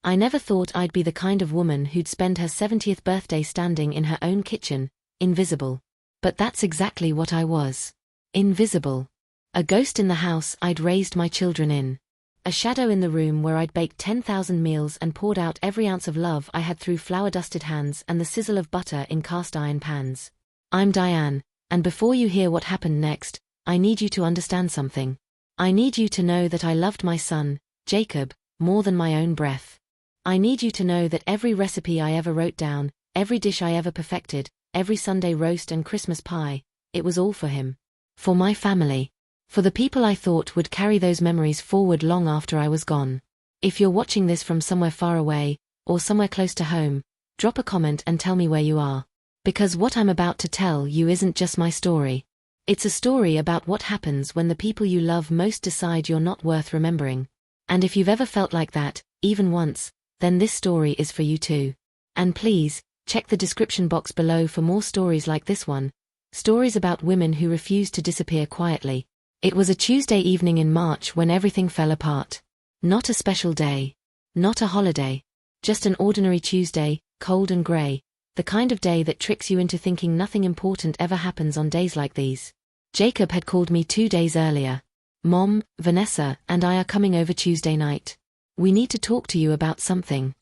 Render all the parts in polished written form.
I never thought I'd be the kind of woman who'd spend her 70th birthday standing in her own kitchen, invisible. But that's exactly what I was. Invisible. A ghost in the house I'd raised my children in. A shadow in the room where I'd baked 10,000 meals and poured out every ounce of love I had through flour-dusted hands and the sizzle of butter in cast-iron pans. I'm Diane, and before you hear what happened next, I need you to understand something. I need you to know that I loved my son, Jacob, more than my own breath. I need you to know that every recipe I ever wrote down, every dish I ever perfected, every Sunday roast and Christmas pie, it was all for him. For my family. For the people I thought would carry those memories forward long after I was gone. If you're watching this from somewhere far away, or somewhere close to home, drop a comment and tell me where you are. Because what I'm about to tell you isn't just my story. It's a story about what happens when the people you love most decide you're not worth remembering. And if you've ever felt like that, even once, then this story is for you too. And please, check the description box below for more stories like this one. Stories about women who refuse to disappear quietly. It was a Tuesday evening in March when everything fell apart. Not a special day. Not a holiday. Just an ordinary Tuesday, cold and grey. The kind of day that tricks you into thinking nothing important ever happens on days like these. Jacob had called me 2 days earlier. Mom, Vanessa, and I are coming over Tuesday night. We need to talk to you about something.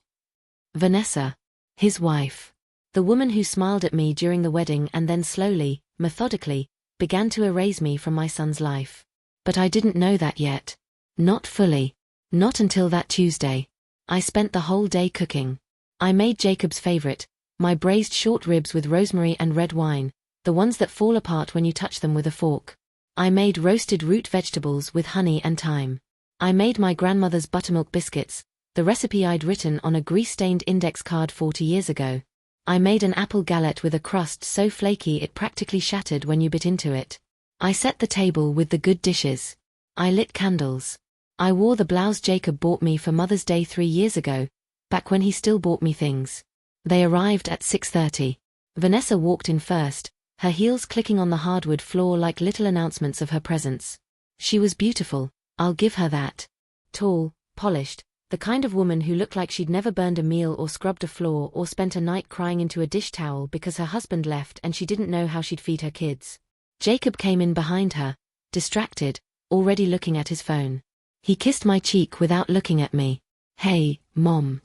Vanessa. His wife. The woman who smiled at me during the wedding and then slowly, methodically, began to erase me from my son's life. But I didn't know that yet. Not fully. Not until that Tuesday. I spent the whole day cooking. I made Jacob's favorite, my braised short ribs with rosemary and red wine, the ones that fall apart when you touch them with a fork. I made roasted root vegetables with honey and thyme. I made my grandmother's buttermilk biscuits, the recipe I'd written on a grease-stained index card 40 years ago. I made an apple galette with a crust so flaky it practically shattered when you bit into it. I set the table with the good dishes. I lit candles. I wore the blouse Jacob bought me for Mother's Day 3 years ago, back when he still bought me things. They arrived at 6:30. Vanessa walked in first, her heels clicking on the hardwood floor like little announcements of her presence. She was beautiful, I'll give her that. Tall, polished, the kind of woman who looked like she'd never burned a meal or scrubbed a floor or spent a night crying into a dish towel because her husband left and she didn't know how she'd feed her kids. Jacob came in behind her, distracted, already looking at his phone. He kissed my cheek without looking at me. Hey, Mom.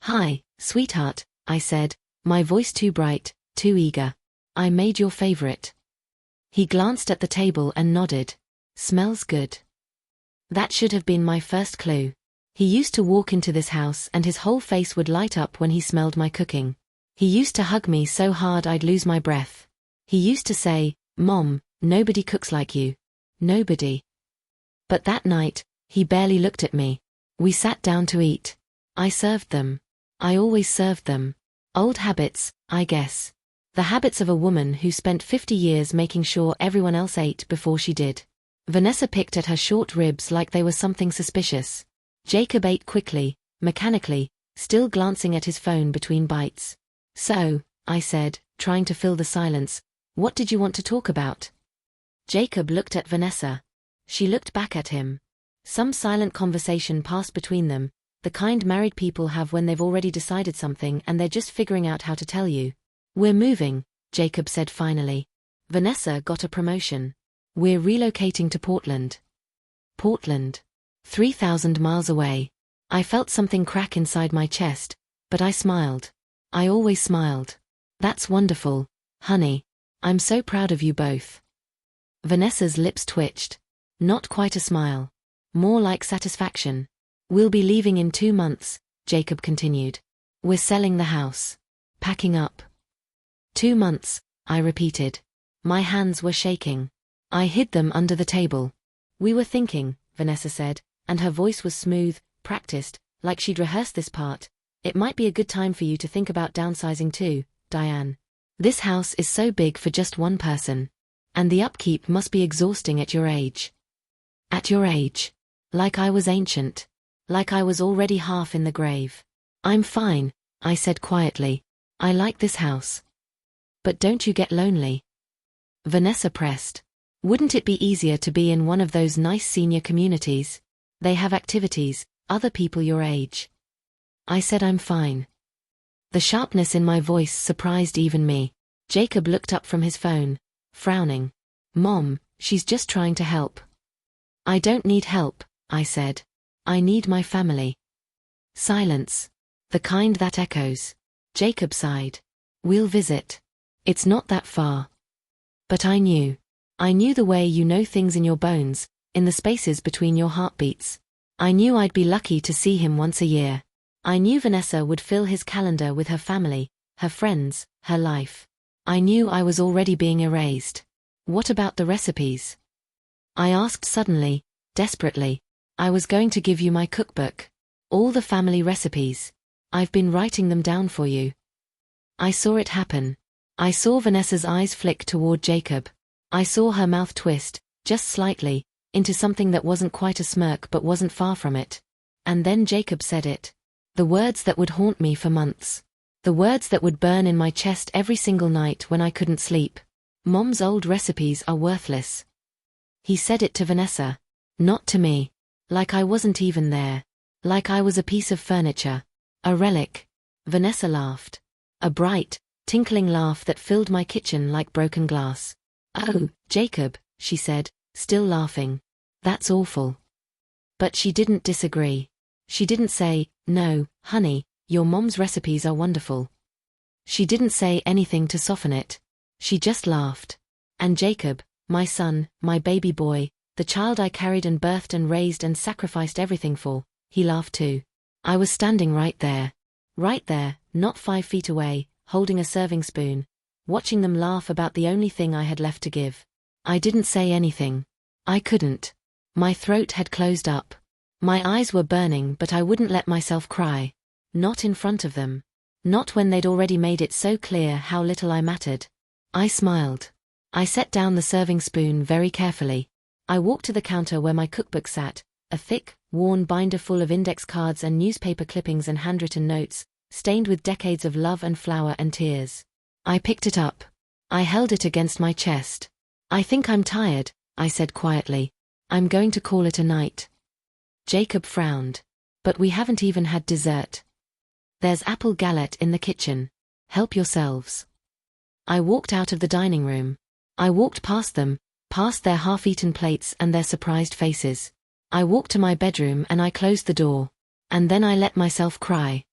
Hi, sweetheart, I said, my voice too bright, too eager. I made your favorite. He glanced at the table and nodded. Smells good. That should have been my first clue. He used to walk into this house and his whole face would light up when he smelled my cooking. He used to hug me so hard I'd lose my breath. He used to say, Mom, nobody cooks like you. Nobody. But that night, he barely looked at me. We sat down to eat. I served them. I always served them. Old habits, I guess. The habits of a woman who spent 50 years making sure everyone else ate before she did. Vanessa picked at her short ribs like they were something suspicious. Jacob ate quickly, mechanically, still glancing at his phone between bites. So, I said, trying to fill the silence, what did you want to talk about? Jacob looked at Vanessa. She looked back at him. Some silent conversation passed between them, the kind married people have when they've already decided something and they're just figuring out how to tell you. We're moving, Jacob said finally. Vanessa got a promotion. We're relocating to Portland. Portland. 3,000 miles away. I felt something crack inside my chest, but I smiled. I always smiled. That's wonderful, honey. I'm so proud of you both. Vanessa's lips twitched. Not quite a smile. More like satisfaction. We'll be leaving in 2 months, Jacob continued. We're selling the house. Packing up. 2 months, I repeated. My hands were shaking. I hid them under the table. We were thinking, Vanessa said, and her voice was smooth, practiced, like she'd rehearsed this part. It might be a good time for you to think about downsizing too, Diane. This house is so big for just one person. And the upkeep must be exhausting at your age. At your age. Like I was ancient. Like I was already half in the grave. I'm fine, I said quietly. I like this house. But don't you get lonely? Vanessa pressed. Wouldn't it be easier to be in one of those nice senior communities? They have activities, other people your age. I said I'm fine. The sharpness in my voice surprised even me. Jacob looked up from his phone, frowning. Mom, she's just trying to help. I don't need help, I said. I need my family. Silence. The kind that echoes. Jacob sighed. We'll visit. It's not that far. But I knew. I knew the way you know things in your bones, in the spaces between your heartbeats. I knew I'd be lucky to see him once a year. I knew Vanessa would fill his calendar with her family, her friends, her life. I knew I was already being erased. What about the recipes? I asked suddenly, desperately. I was going to give you my cookbook. All the family recipes. I've been writing them down for you. I saw it happen. I saw Vanessa's eyes flick toward Jacob. I saw her mouth twist, just slightly, into something that wasn't quite a smirk but wasn't far from it. And then Jacob said it. The words that would haunt me for months. The words that would burn in my chest every single night when I couldn't sleep. Mom's old recipes are worthless. He said it to Vanessa. Not to me. Like I wasn't even there. Like I was a piece of furniture. A relic. Vanessa laughed. A bright, tinkling laugh that filled my kitchen like broken glass. Oh, Jacob, she said, still laughing. That's awful. But she didn't disagree. She didn't say, no, honey, your mom's recipes are wonderful. She didn't say anything to soften it. She just laughed. And Jacob, my son, my baby boy, the child I carried and birthed and raised and sacrificed everything for, he laughed too. I was standing right there, not 5 feet away, holding a serving spoon, watching them laugh about the only thing I had left to give. I didn't say anything. I couldn't. My throat had closed up. My eyes were burning, but I wouldn't let myself cry. Not in front of them. Not when they'd already made it so clear how little I mattered. I smiled. I set down the serving spoon very carefully. I walked to the counter where my cookbook sat, a thick, worn binder full of index cards and newspaper clippings and handwritten notes, stained with decades of love and flour and tears. I picked it up. I held it against my chest. I think I'm tired, I said quietly. I'm going to call it a night. Jacob frowned. But we haven't even had dessert. There's apple galette in the kitchen. Help yourselves. I walked out of the dining room. I walked past them, past their half-eaten plates and their surprised faces. I walked to my bedroom and I closed the door. And then I let myself cry.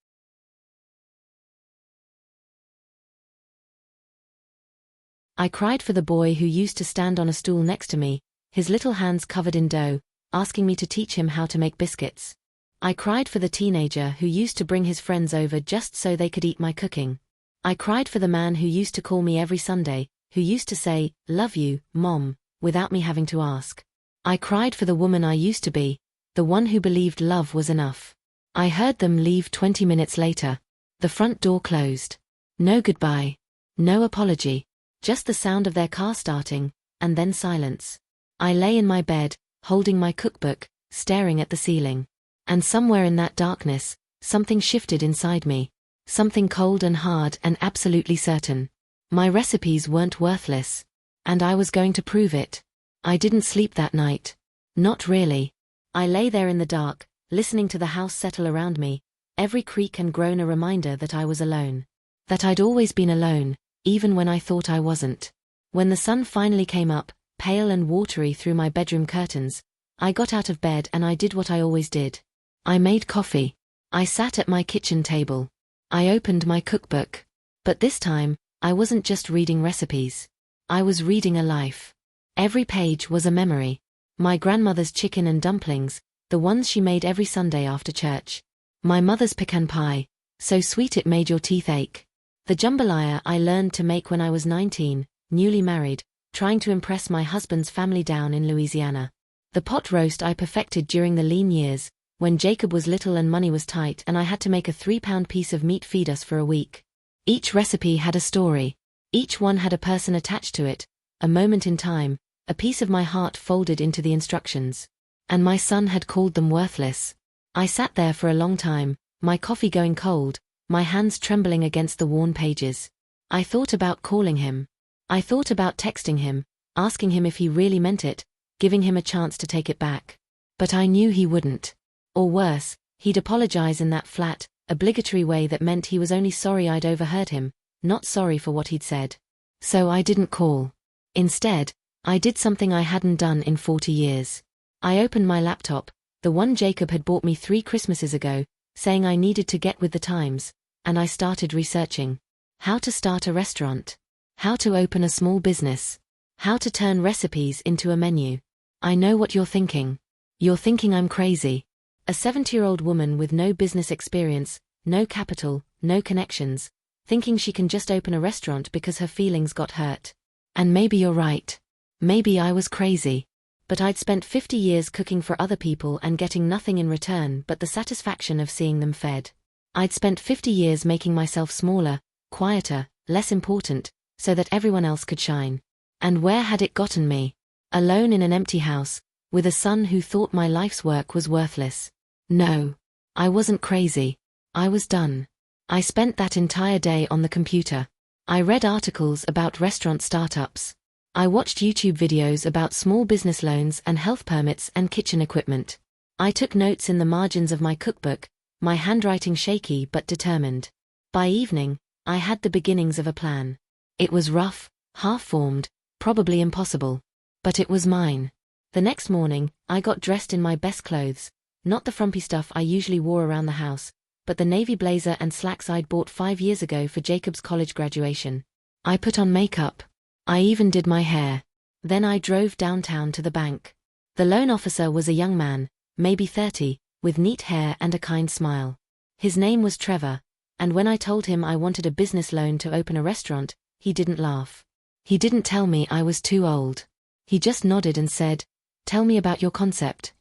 I cried for the boy who used to stand on a stool next to me, his little hands covered in dough, asking me to teach him how to make biscuits. I cried for the teenager who used to bring his friends over just so they could eat my cooking. I cried for the man who used to call me every Sunday, who used to say, "Love you, Mom," without me having to ask. I cried for the woman I used to be, the one who believed love was enough. I heard them leave 20 minutes later. The front door closed. No goodbye. No apology. Just the sound of their car starting, and then silence. I lay in my bed, holding my cookbook, staring at the ceiling. And somewhere in that darkness, something shifted inside me. Something cold and hard and absolutely certain. My recipes weren't worthless. And I was going to prove it. I didn't sleep that night. Not really. I lay there in the dark, listening to the house settle around me, every creak and groan a reminder that I was alone. That I'd always been alone, even when I thought I wasn't. When the sun finally came up, pale and watery through my bedroom curtains, I got out of bed and I did what I always did. I made coffee. I sat at my kitchen table. I opened my cookbook. But this time, I wasn't just reading recipes. I was reading a life. Every page was a memory. My grandmother's chicken and dumplings, the ones she made every Sunday after church. My mother's pecan pie, so sweet it made your teeth ache. The jambalaya I learned to make when I was 19, newly married, trying to impress my husband's family down in Louisiana. The pot roast I perfected during the lean years, when Jacob was little and money was tight and I had to make a 3-pound piece of meat feed us for a week. Each recipe had a story. Each one had a person attached to it, a moment in time, a piece of my heart folded into the instructions. And my son had called them worthless. I sat there for a long time, my coffee going cold, my hands trembling against the worn pages. I thought about calling him. I thought about texting him, asking him if he really meant it, giving him a chance to take it back. But I knew he wouldn't. Or worse, he'd apologize in that flat, obligatory way that meant he was only sorry I'd overheard him, not sorry for what he'd said. So I didn't call. Instead, I did something I hadn't done in 40 years. I opened my laptop, the one Jacob had bought me 3 Christmases ago, saying I needed to get with the times, and I started researching. How to start a restaurant. How to open a small business. How to turn recipes into a menu. I know what you're thinking. You're thinking I'm crazy. A 70-year-old woman with no business experience, no capital, no connections, thinking she can just open a restaurant because her feelings got hurt. And maybe you're right. Maybe I was crazy. But I'd spent 50 years cooking for other people and getting nothing in return but the satisfaction of seeing them fed. I'd spent 50 years making myself smaller, quieter, less important, so that everyone else could shine. And where had it gotten me? Alone in an empty house, with a son who thought my life's work was worthless. No. I wasn't crazy. I was done. I spent that entire day on the computer. I read articles about restaurant startups. I watched YouTube videos about small business loans and health permits and kitchen equipment. I took notes in the margins of my cookbook, my handwriting shaky but determined. By evening, I had the beginnings of a plan. It was rough, half-formed, probably impossible. But it was mine. The next morning, I got dressed in my best clothes, not the frumpy stuff I usually wore around the house, but the navy blazer and slacks I'd bought 5 years ago for Jacob's college graduation. I put on makeup. I even did my hair. Then I drove downtown to the bank. The loan officer was a young man, maybe 30, with neat hair and a kind smile. His name was Trevor, and when I told him I wanted a business loan to open a restaurant, he didn't laugh. He didn't tell me I was too old. He just nodded and said, "Tell me about your concept."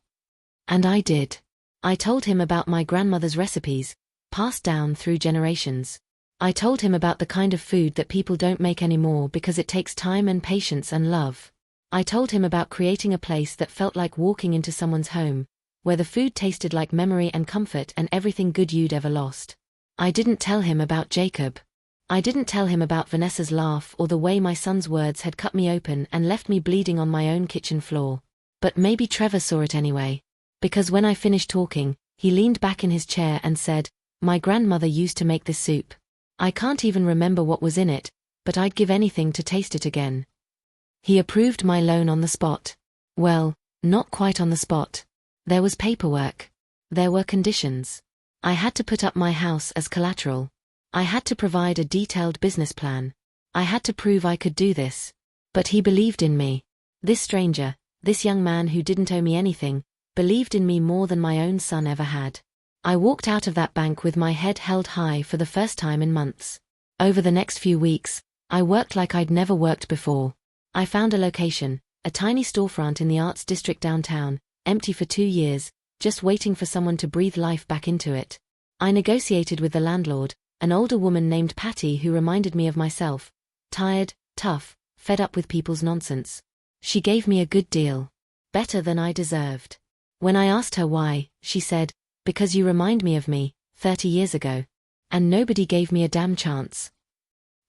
And I did. I told him about my grandmother's recipes, passed down through generations. I told him about the kind of food that people don't make anymore because it takes time and patience and love. I told him about creating a place that felt like walking into someone's home, where the food tasted like memory and comfort and everything good you'd ever lost. I didn't tell him about Jacob. I didn't tell him about Vanessa's laugh or the way my son's words had cut me open and left me bleeding on my own kitchen floor. But maybe Trevor saw it anyway. Because when I finished talking, he leaned back in his chair and said, "My grandmother used to make this soup. I can't even remember what was in it, but I'd give anything to taste it again." He approved my loan on the spot. Well, not quite on the spot. There was paperwork. There were conditions. I had to put up my house as collateral. I had to provide a detailed business plan. I had to prove I could do this. But he believed in me. This stranger, this young man who didn't owe me anything, believed in me more than my own son ever had. I walked out of that bank with my head held high for the first time in months. Over the next few weeks, I worked like I'd never worked before. I found a location, a tiny storefront in the arts district downtown, empty for 2 years, just waiting for someone to breathe life back into it. I negotiated with the landlord, an older woman named Patty who reminded me of myself, tired, tough, fed up with people's nonsense. She gave me a good deal. Better than I deserved. When I asked her why, she said, "Because you remind me of me, 30 years ago. And nobody gave me a damn chance."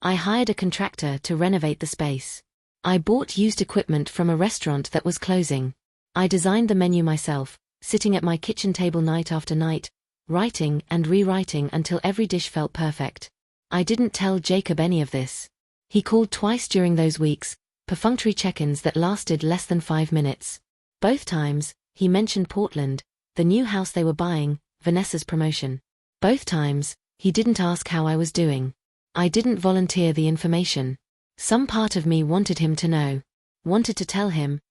I hired a contractor to renovate the space. I bought used equipment from a restaurant that was closing. I designed the menu myself, sitting at my kitchen table night after night, writing and rewriting until every dish felt perfect. I didn't tell Jacob any of this. He called twice during those weeks, perfunctory check-ins that lasted less than 5 minutes. Both times, he mentioned Portland, the new house they were buying, Vanessa's promotion. Both times, he didn't ask how I was doing. I didn't volunteer the information. Some part of me wanted him to know. Wanted to tell him,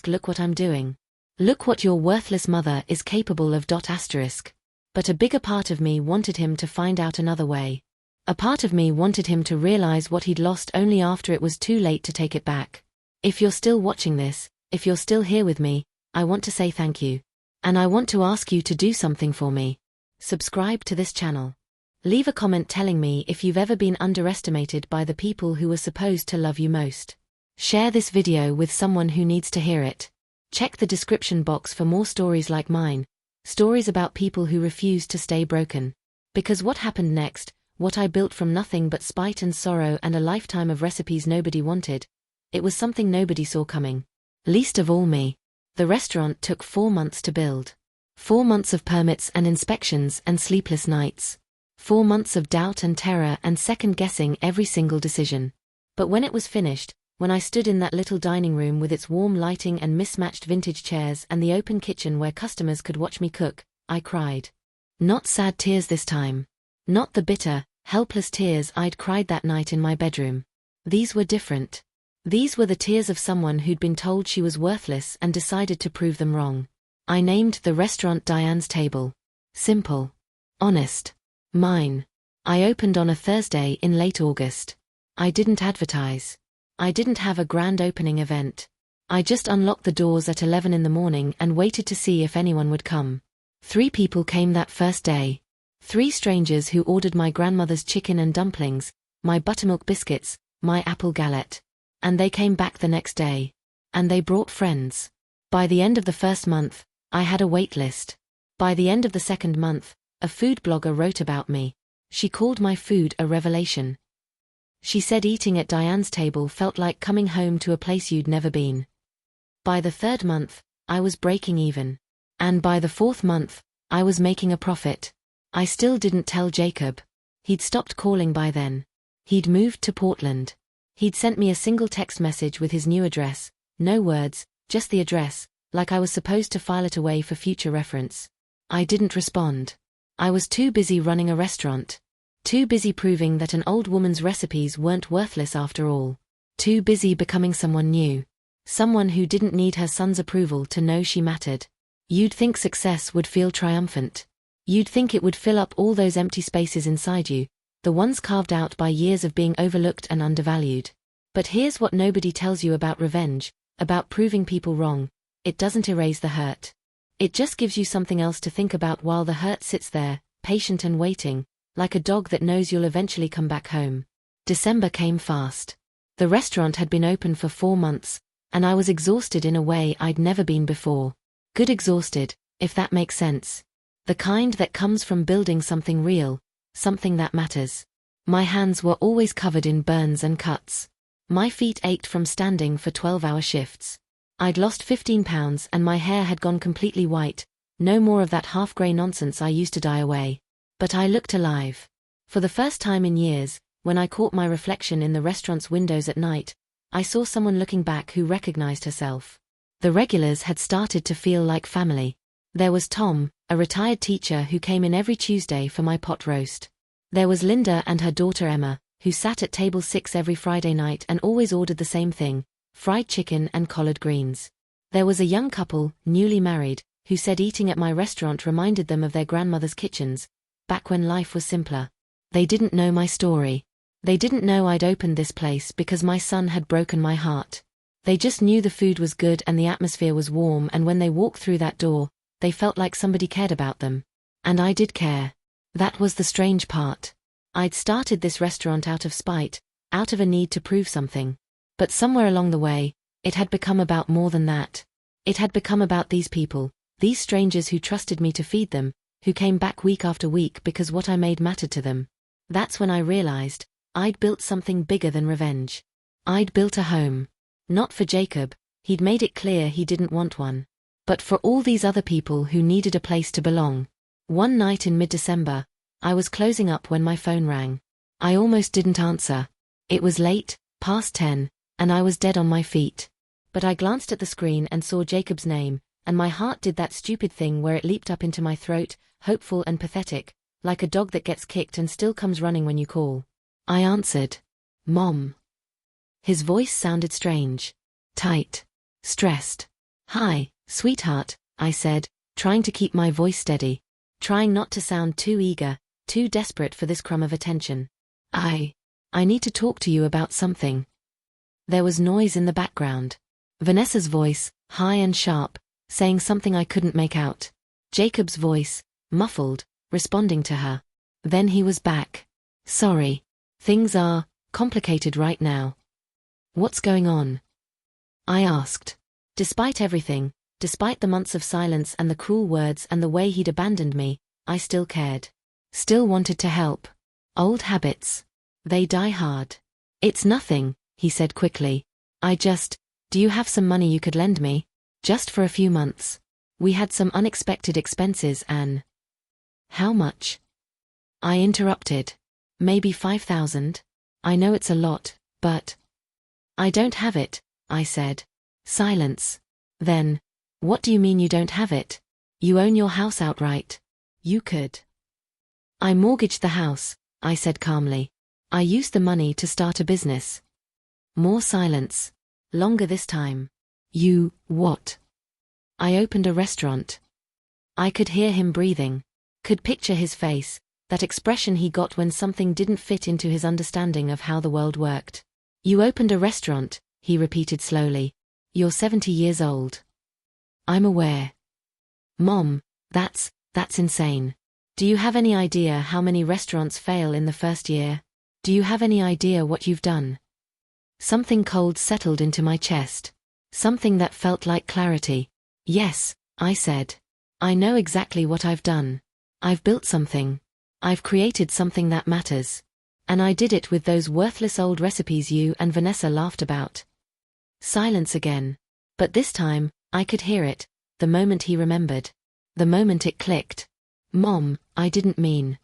"Look what I'm doing. Look what your worthless mother is capable of. But a bigger part of me wanted him to find out another way. A part of me wanted him to realize what he'd lost only after it was too late to take it back. If you're still watching this, if you're still here with me, I want to say thank you. And I want to ask you to do something for me. Subscribe to this channel. Leave a comment telling me if you've ever been underestimated by the people who were supposed to love you most. Share this video with someone who needs to hear it. Check the description box for more stories like mine, stories about people who refused to stay broken. Because what happened next, what I built from nothing but spite and sorrow and a lifetime of recipes nobody wanted, it was something nobody saw coming. Least of all me. The restaurant took 4 months to build. 4 months of permits and inspections and sleepless nights. 4 months of doubt and terror and second-guessing every single decision. But when it was finished, when I stood in that little dining room with its warm lighting and mismatched vintage chairs and the open kitchen where customers could watch me cook, I cried. Not sad tears this time. Not the bitter, helpless tears I'd cried that night in my bedroom. These were different. These were the tears of someone who'd been told she was worthless and decided to prove them wrong. I named the restaurant Diane's Table. Simple. Honest. Mine. I opened on a Thursday in late August. I didn't advertise. I didn't have a grand opening event. I just unlocked the doors at 11 in the morning and waited to see if anyone would come. 3 people came that first day. 3 strangers who ordered my grandmother's chicken and dumplings, my buttermilk biscuits, my apple galette. And they came back the next day. And they brought friends. By the end of the first month, I had a wait list. By the end of the second month, a food blogger wrote about me. She called my food a revelation. She said eating at Diane's Table felt like coming home to a place you'd never been. By the 3rd month, I was breaking even. And by the 4th month, I was making a profit. I still didn't tell Jacob. He'd stopped calling by then. He'd moved to Portland. He'd sent me a single text message with his new address, no words, just the address, like I was supposed to file it away for future reference. I didn't respond. I was too busy running a restaurant. Too busy proving that an old woman's recipes weren't worthless after all. Too busy becoming someone new. Someone who didn't need her son's approval to know she mattered. You'd think success would feel triumphant. You'd think it would fill up all those empty spaces inside you, the ones carved out by years of being overlooked and undervalued. But here's what nobody tells you about revenge, about proving people wrong. It doesn't erase the hurt. It just gives you something else to think about while the hurt sits there, patient and waiting, like a dog that knows you'll eventually come back home. December came fast. The restaurant had been open for 4 months, and I was exhausted in a way I'd never been before. Good exhausted, if that makes sense. The kind that comes from building something real, something that matters. My hands were always covered in burns and cuts. My feet ached from standing for 12-hour shifts. I'd lost 15 pounds and my hair had gone completely white, no more of that half-grey nonsense I used to dye away. But I looked alive. For the first time in years, when I caught my reflection in the restaurant's windows at night, I saw someone looking back who recognized herself. The regulars had started to feel like family. There was Tom, a retired teacher who came in every Tuesday for my pot roast. There was Linda and her daughter Emma, who sat at table 6 every Friday night and always ordered the same thing, fried chicken and collard greens. There was a young couple, newly married, who said eating at my restaurant reminded them of their grandmother's kitchens, back when life was simpler. They didn't know my story. They didn't know I'd opened this place because my son had broken my heart. They just knew the food was good and the atmosphere was warm, and when they walked through that door, they felt like somebody cared about them. And I did care. That was the strange part. I'd started this restaurant out of spite, out of a need to prove something. But somewhere along the way, it had become about more than that. It had become about these people, these strangers who trusted me to feed them, who came back week after week because what I made mattered to them. That's when I realized, I'd built something bigger than revenge. I'd built a home. Not for Jacob, he'd made it clear he didn't want one. But for all these other people who needed a place to belong. One night in mid-December, I was closing up when my phone rang. I almost didn't answer. It was late, past 10, and I was dead on my feet. But I glanced at the screen and saw Jacob's name, and my heart did that stupid thing where it leaped up into my throat, hopeful and pathetic, like a dog that gets kicked and still comes running when you call. I answered. Mom. His voice sounded strange. Tight. Stressed. Hi, sweetheart, I said, trying to keep my voice steady. Trying not to sound too eager, too desperate for this crumb of attention. I need to talk to you about something. There was noise in the background. Vanessa's voice, high and sharp, saying something I couldn't make out. Jacob's voice, muffled, responding to her. Then he was back. Sorry. Things are complicated right now. What's going on? I asked. Despite everything, despite the months of silence and the cruel words and the way he'd abandoned me, I still cared. Still wanted to help. Old habits. They die hard. It's nothing, he said quickly. Do you have some money you could lend me? Just for a few months. We had some unexpected expenses and... How much? I interrupted. Maybe 5,000? I know it's a lot, but... I don't have it, I said. Silence. Then, what do you mean you don't have it? You own your house outright. You could. I mortgaged the house, I said calmly. I used the money to start a business. More silence. Longer this time. You, what? I opened a restaurant. I could hear him breathing. Could picture his face, that expression he got when something didn't fit into his understanding of how the world worked. You opened a restaurant, he repeated slowly. You're 70 years old. I'm aware. Mom, that's insane. Do you have any idea how many restaurants fail in the first year? Do you have any idea what you've done? Something cold settled into my chest. Something that felt like clarity. Yes, I said. I know exactly what I've done. I've built something. I've created something that matters. And I did it with those worthless old recipes you and Vanessa laughed about. Silence again. But this time, I could hear it, the moment he remembered. The moment it clicked. Mom, I didn't mean.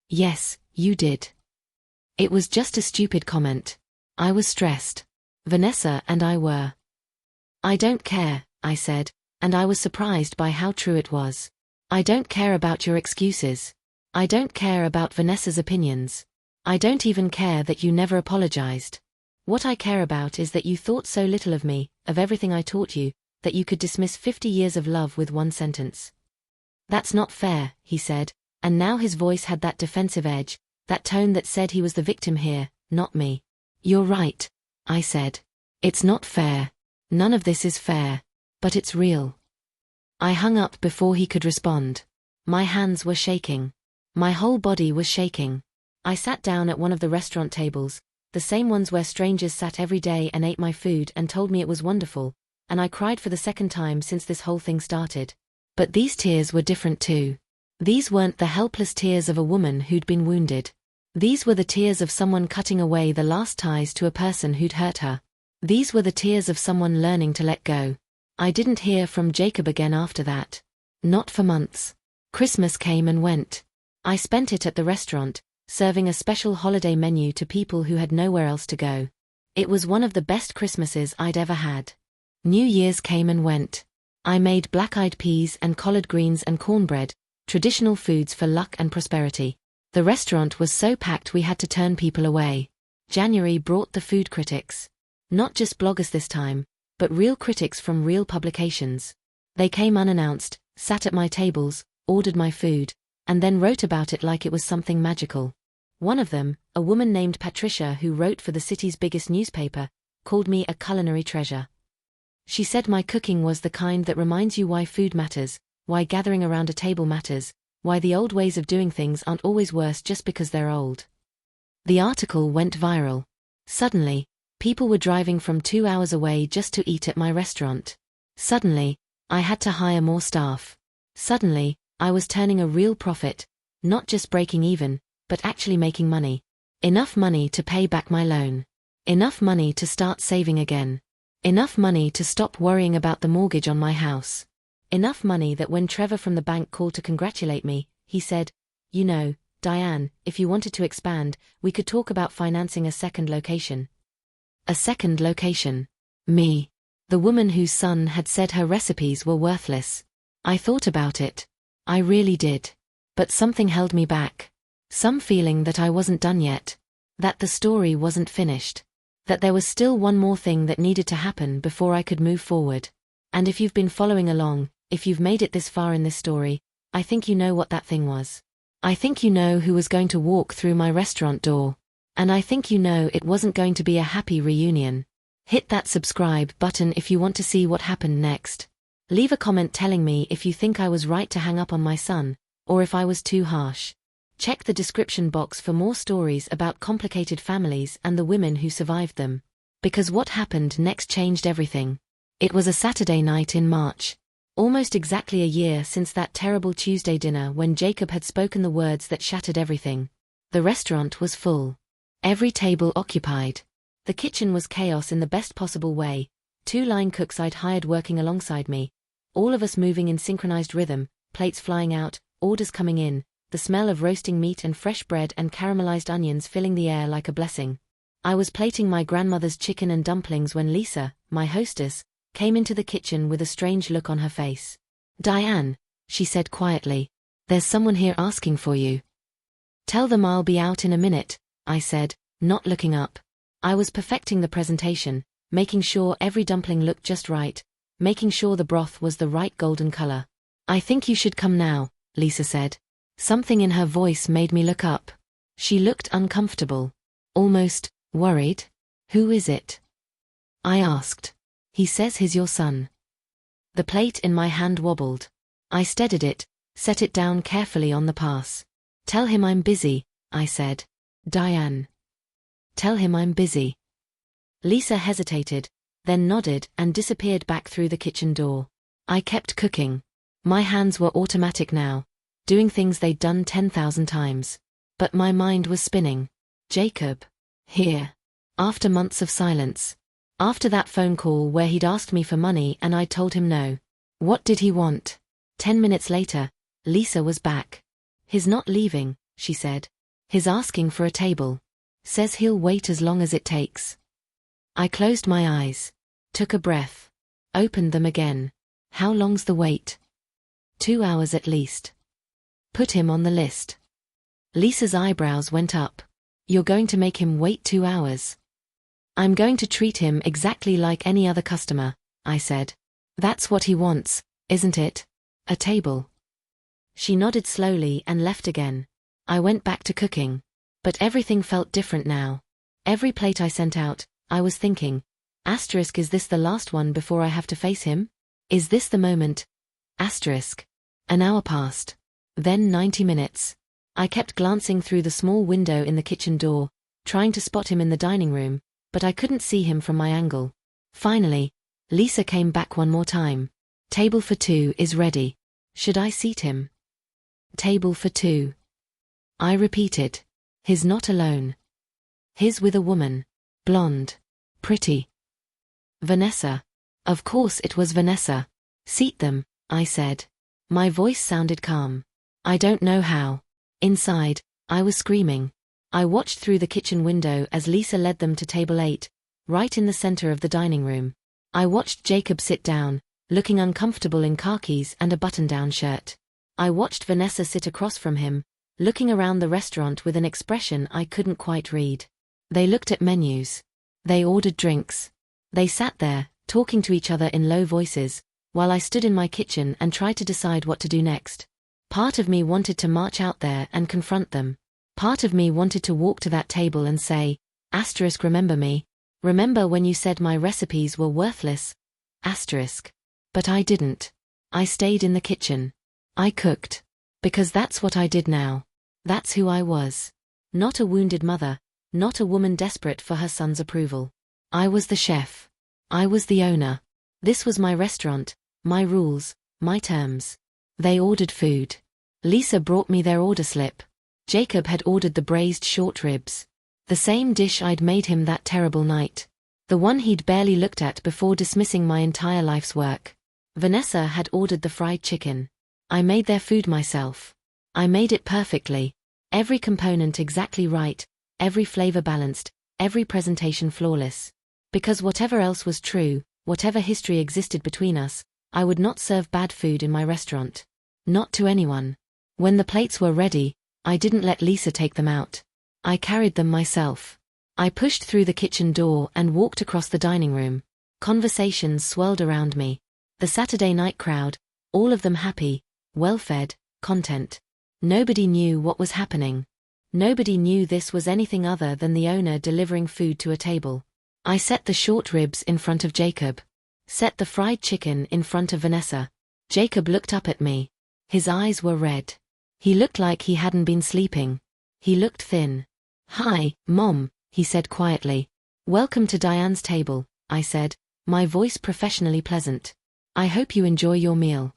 Yes, you did. It was just a stupid comment. I was stressed. Vanessa and I were. I don't care, I said, and I was surprised by how true it was. I don't care about your excuses. I don't care about Vanessa's opinions. I don't even care that you never apologized. What I care about is that you thought so little of me, of everything I taught you, that you could dismiss 50 years of love with one sentence. That's not fair, he said, and now his voice had that defensive edge, that tone that said he was the victim here, not me. You're right, I said. It's not fair. None of this is fair. But it's real. I hung up before he could respond. My hands were shaking. My whole body was shaking. I sat down at one of the restaurant tables, the same ones where strangers sat every day and ate my food and told me it was wonderful, and I cried for the second time since this whole thing started. But these tears were different too. These weren't the helpless tears of a woman who'd been wounded. These were the tears of someone cutting away the last ties to a person who'd hurt her. These were the tears of someone learning to let go. I didn't hear from Jacob again after that. Not for months. Christmas came and went. I spent it at the restaurant, serving a special holiday menu to people who had nowhere else to go. It was one of the best Christmases I'd ever had. New Year's came and went. I made black-eyed peas and collard greens and cornbread, traditional foods for luck and prosperity. The restaurant was so packed we had to turn people away. January brought the food critics. Not just bloggers this time, but real critics from real publications. They came unannounced, sat at my tables, ordered my food, and then wrote about it like it was something magical. One of them, a woman named Patricia who wrote for the city's biggest newspaper, called me a culinary treasure. She said my cooking was the kind that reminds you why food matters, why gathering around a table matters, why the old ways of doing things aren't always worse just because they're old. The article went viral. Suddenly, people were driving from 2 hours away just to eat at my restaurant. Suddenly, I had to hire more staff. Suddenly, I was turning a real profit, not just breaking even, but actually making money. Enough money to pay back my loan. Enough money to start saving again. Enough money to stop worrying about the mortgage on my house. Enough money that when Trevor from the bank called to congratulate me, he said, "You know, Diane, if you wanted to expand, we could talk about financing a second location." A second location. Me. The woman whose son had said her recipes were worthless. I thought about it. I really did. But something held me back. Some feeling that I wasn't done yet. That the story wasn't finished. That there was still one more thing that needed to happen before I could move forward. And if you've been following along, if you've made it this far in this story, I think you know what that thing was. I think you know who was going to walk through my restaurant door. And I think you know it wasn't going to be a happy reunion. Hit that subscribe button if you want to see what happened next. Leave a comment telling me if you think I was right to hang up on my son, or if I was too harsh. Check the description box for more stories about complicated families and the women who survived them. Because what happened next changed everything. It was a Saturday night in March. Almost exactly a year since that terrible Tuesday dinner when Jacob had spoken the words that shattered everything. The restaurant was full. Every table occupied. The kitchen was chaos in the best possible way. 2 line cooks I'd hired working alongside me, All of us moving in synchronized rhythm, plates flying out, orders coming in, the smell of roasting meat and fresh bread and caramelized onions filling the air like a blessing. I was plating my grandmother's chicken and dumplings when Lisa, my hostess, came into the kitchen with a strange look on her face. "Diane," she said quietly, "there's someone here asking for you." "Tell them I'll be out in a minute," I said, not looking up. I was perfecting the presentation, making sure every dumpling looked just right, making sure the broth was the right golden color. "I think you should come now," Lisa said. Something in her voice made me look up. She looked uncomfortable. Almost worried. "Who is it?" I asked. "He says he's your son." The plate in my hand wobbled. I steadied it, set it down carefully on the pass. "Tell him I'm busy," I said. "Diane. Tell him I'm busy." Lisa hesitated, then nodded and disappeared back through the kitchen door. I kept cooking. My hands were automatic now, doing things they'd done 10,000 times. But my mind was spinning. Jacob. Here. After months of silence. After that phone call where he'd asked me for money and I'd told him no. What did he want? 10 minutes later, Lisa was back. "He's not leaving," she said. "He's asking for a table. Says he'll wait as long as it takes." I closed my eyes. Took a breath. Opened them again. "How long's the wait?" 2 hours at least. "Put him on the list." Lisa's eyebrows went up. "You're going to make him wait 2 hours?" "I'm going to treat him exactly like any other customer," I said. "That's what he wants, isn't it? A table." She nodded slowly and left again. I went back to cooking. But everything felt different now. Every plate I sent out, I was thinking, asterisk, is this the last one before I have to face him? Is this the moment? Asterisk. An hour passed. Then 90 minutes. I kept glancing through the small window in the kitchen door, trying to spot him in the dining room, but I couldn't see him from my angle. Finally, Lisa came back one more time. "Table for 2 is ready. Should I seat him?" "Table for 2. I repeated. "He's not alone. He's with a woman. Blonde. Pretty. Vanessa." Of course it was Vanessa. "Seat them," I said. My voice sounded calm. I don't know how. Inside, I was screaming. I watched through the kitchen window as Lisa led them to table 8, right in the center of the dining room. I watched Jacob sit down, looking uncomfortable in khakis and a button-down shirt. I watched Vanessa sit across from him, looking around the restaurant with an expression I couldn't quite read. They looked at menus. They ordered drinks. They sat there, talking to each other in low voices, while I stood in my kitchen and tried to decide what to do next. Part of me wanted to march out there and confront them. Part of me wanted to walk to that table and say, asterisk, "Remember me? Remember when you said my recipes were worthless? Asterisk." But I didn't. I stayed in the kitchen. I cooked. Because that's what I did now. That's who I was. Not a wounded mother, not a woman desperate for her son's approval. I was the chef. I was the owner. This was my restaurant, my rules, my terms. They ordered food. Lisa brought me their order slip. Jacob had ordered the braised short ribs. The same dish I'd made him that terrible night. The one he'd barely looked at before dismissing my entire life's work. Vanessa had ordered the fried chicken. I made their food myself. I made it perfectly. Every component exactly right, every flavor balanced, every presentation flawless. Because whatever else was true, whatever history existed between us, I would not serve bad food in my restaurant. Not to anyone. When the plates were ready, I didn't let Lisa take them out. I carried them myself. I pushed through the kitchen door and walked across the dining room. Conversations swirled around me. The Saturday night crowd, all of them happy, well-fed, content. Nobody knew what was happening. Nobody knew this was anything other than the owner delivering food to a table. I set the short ribs in front of Jacob. Set the fried chicken in front of Vanessa. Jacob looked up at me. His eyes were red. He looked like he hadn't been sleeping. He looked thin. "Hi, Mom," he said quietly. "Welcome to Diane's table," I said, my voice professionally pleasant. "I hope you enjoy your meal."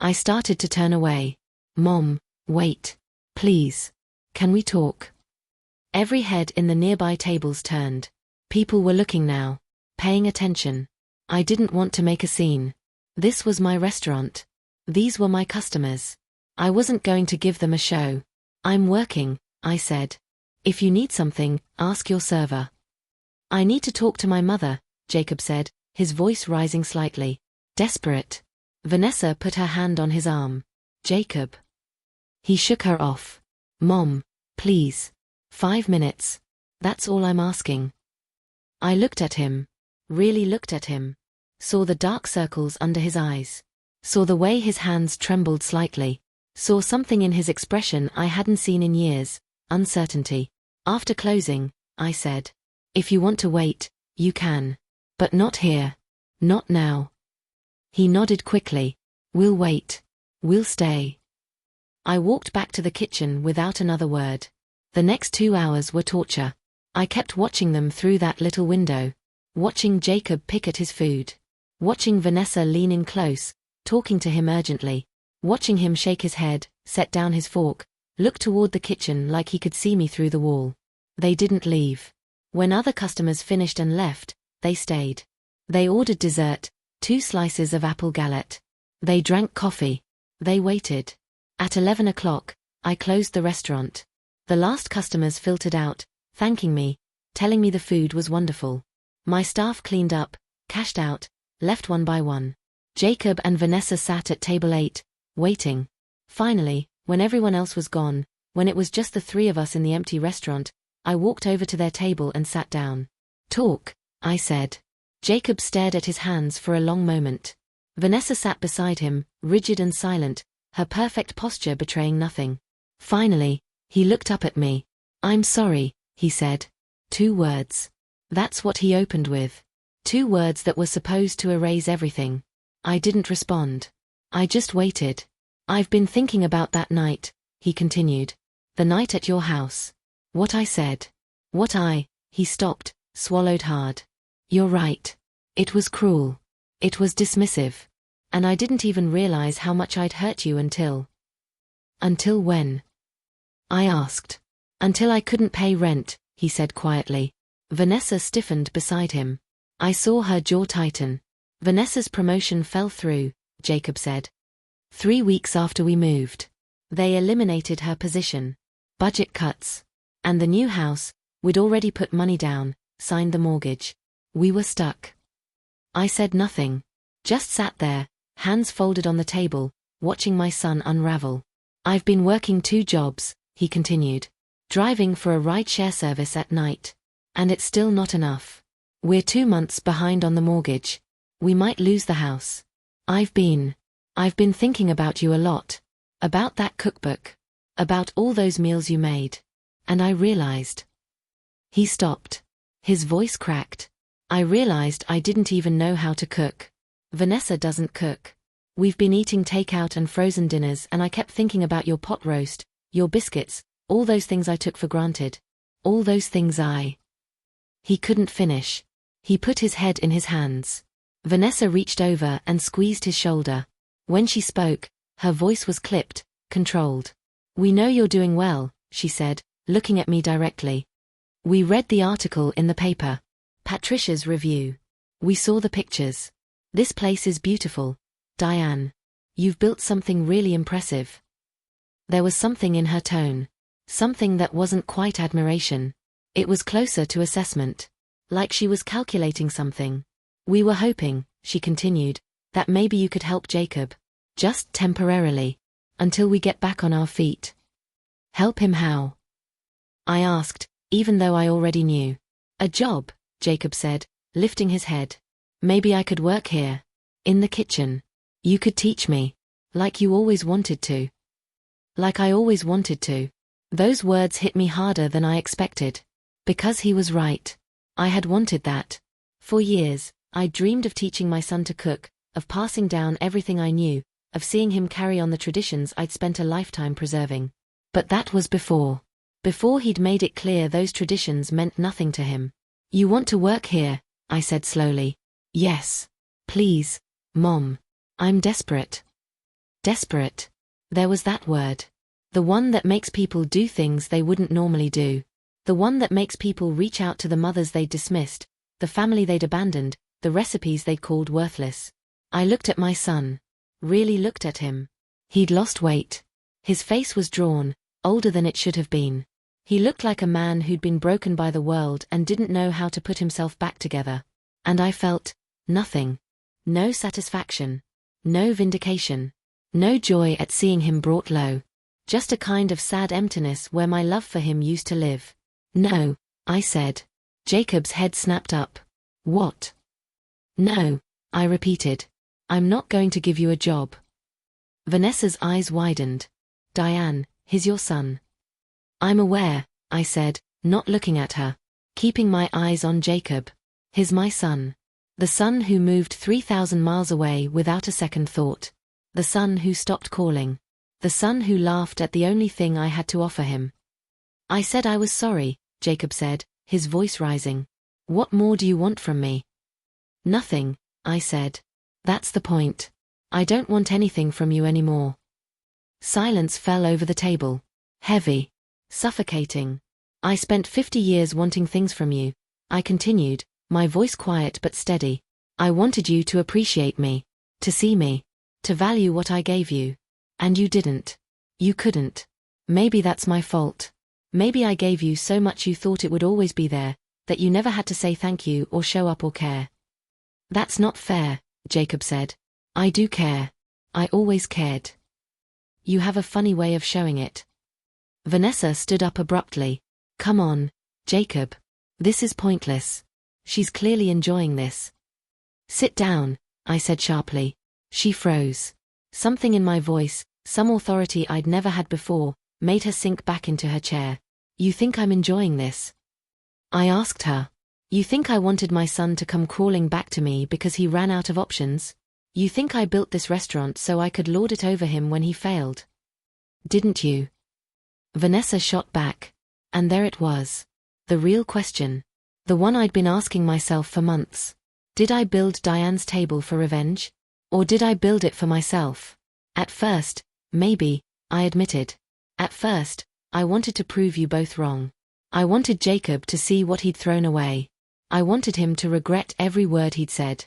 I started to turn away. "Mom, wait. Please. Can we talk?" Every head in the nearby tables turned. People were looking now. Paying attention. I didn't want to make a scene. This was my restaurant. These were my customers. I wasn't going to give them a show. I'm working, I said. If you need something, ask your server. I need to talk to my mother, Jacob said, his voice rising slightly. Desperate. Vanessa put her hand on his arm. Jacob. He shook her off. Mom, please. 5 minutes. That's all I'm asking. I looked at him. Really looked at him. Saw the dark circles under his eyes. Saw the way his hands trembled slightly. Saw something in his expression I hadn't seen in years, uncertainty. After closing, I said, if you want to wait, you can. But not here. Not now. He nodded quickly. We'll wait. We'll stay. I walked back to the kitchen without another word. The next 2 hours were torture. I kept watching them through that little window. Watching Jacob pick at his food. Watching Vanessa lean in close, talking to him urgently. Watching him shake his head, set down his fork, look toward the kitchen like he could see me through the wall. They didn't leave. When other customers finished and left, they stayed. They ordered dessert, 2 slices of apple galette. They drank coffee. They waited. At 11 o'clock, I closed the restaurant. The last customers filtered out, thanking me, telling me the food was wonderful. My staff cleaned up, cashed out, left one by one. Jacob and Vanessa sat at table 8, waiting. Finally, when everyone else was gone, when it was just the 3 of us in the empty restaurant, I walked over to their table and sat down. Talk, I said. Jacob stared at his hands for a long moment. Vanessa sat beside him, rigid and silent, her perfect posture betraying nothing. Finally, he looked up at me. I'm sorry, he said. 2 words. That's what he opened with. 2 words that were supposed to erase everything. I didn't respond. I just waited. I've been thinking about that night, he continued. The night at your house. What I said. He stopped, swallowed hard. You're right. It was cruel. It was dismissive. And I didn't even realize how much I'd hurt you until. Until when? I asked. Until I couldn't pay rent, he said quietly. Vanessa stiffened beside him. I saw her jaw tighten. Vanessa's promotion fell through, Jacob said. 3 weeks after we moved. They eliminated her position. Budget cuts. And the new house, we'd already put money down, signed the mortgage. We were stuck. I said nothing. Just sat there, hands folded on the table, watching my son unravel. I've been working 2 jobs, he continued. Driving for a ride-share service at night. And it's still not enough. We're 2 months behind on the mortgage. We might lose the house. I've been thinking about you a lot. About that cookbook. About all those meals you made. And I realized. He stopped. His voice cracked. I realized I didn't even know how to cook. Vanessa doesn't cook. We've been eating takeout and frozen dinners and I kept thinking about your pot roast, your biscuits, all those things I took for granted. All those things He couldn't finish. He put his head in his hands. Vanessa reached over and squeezed his shoulder. When she spoke, her voice was clipped, controlled. We know you're doing well, she said, looking at me directly. We read the article in the paper. Patricia's review. We saw the pictures. This place is beautiful. Diane. You've built something really impressive. There was something in her tone. Something that wasn't quite admiration. It was closer to assessment. Like she was calculating something. We were hoping, she continued, that maybe you could help Jacob. Just temporarily. Until we get back on our feet. Help him how? I asked, even though I already knew. A job, Jacob said, lifting his head. Maybe I could work here. In the kitchen. You could teach me. Like you always wanted to. Like I always wanted to. Those words hit me harder than I expected. Because he was right. I had wanted that. For years, I dreamed of teaching my son to cook, of passing down everything I knew, of seeing him carry on the traditions I'd spent a lifetime preserving. But that was before. Before he'd made it clear those traditions meant nothing to him. You want to work here, I said slowly. Yes. Please, Mom. I'm desperate. Desperate. There was that word. The one that makes people do things they wouldn't normally do. The one that makes people reach out to the mothers they'd dismissed, the family they'd abandoned, the recipes they'd called worthless. I looked at my son. Really looked at him. He'd lost weight. His face was drawn, older than it should have been. He looked like a man who'd been broken by the world and didn't know how to put himself back together. And I felt nothing. No satisfaction. No vindication. No joy at seeing him brought low. Just a kind of sad emptiness where my love for him used to live. No, I said. Jacob's head snapped up. What? No, I repeated. I'm not going to give you a job. Vanessa's eyes widened. Diane, he's your son. I'm aware, I said, not looking at her. Keeping my eyes on Jacob. He's my son. The son who moved 3,000 miles away without a second thought. The son who stopped calling. The son who laughed at the only thing I had to offer him. I said I was sorry, Jacob said, his voice rising. What more do you want from me? Nothing, I said. That's the point. I don't want anything from you anymore. Silence fell over the table. Heavy. Suffocating. I spent 50 years wanting things from you, I continued, my voice quiet but steady. I wanted you to appreciate me, to see me, to value what I gave you. And you didn't. You couldn't. Maybe that's my fault. Maybe I gave you so much you thought it would always be there, that you never had to say thank you or show up or care. That's not fair, Jacob said. I do care. I always cared. You have a funny way of showing it. Vanessa stood up abruptly. Come on, Jacob. This is pointless. She's clearly enjoying this. Sit down, I said sharply. She froze. Something in my voice, some authority I'd never had before, made her sink back into her chair. You think I'm enjoying this? I asked her. You think I wanted my son to come crawling back to me because he ran out of options? You think I built this restaurant so I could lord it over him when he failed? Didn't you? Vanessa shot back. And there it was. The real question. The one I'd been asking myself for months. Did I build Diane's table for revenge? Or did I build it for myself? At first, maybe, I admitted. At first, I wanted to prove you both wrong. I wanted Jacob to see what he'd thrown away. I wanted him to regret every word he'd said.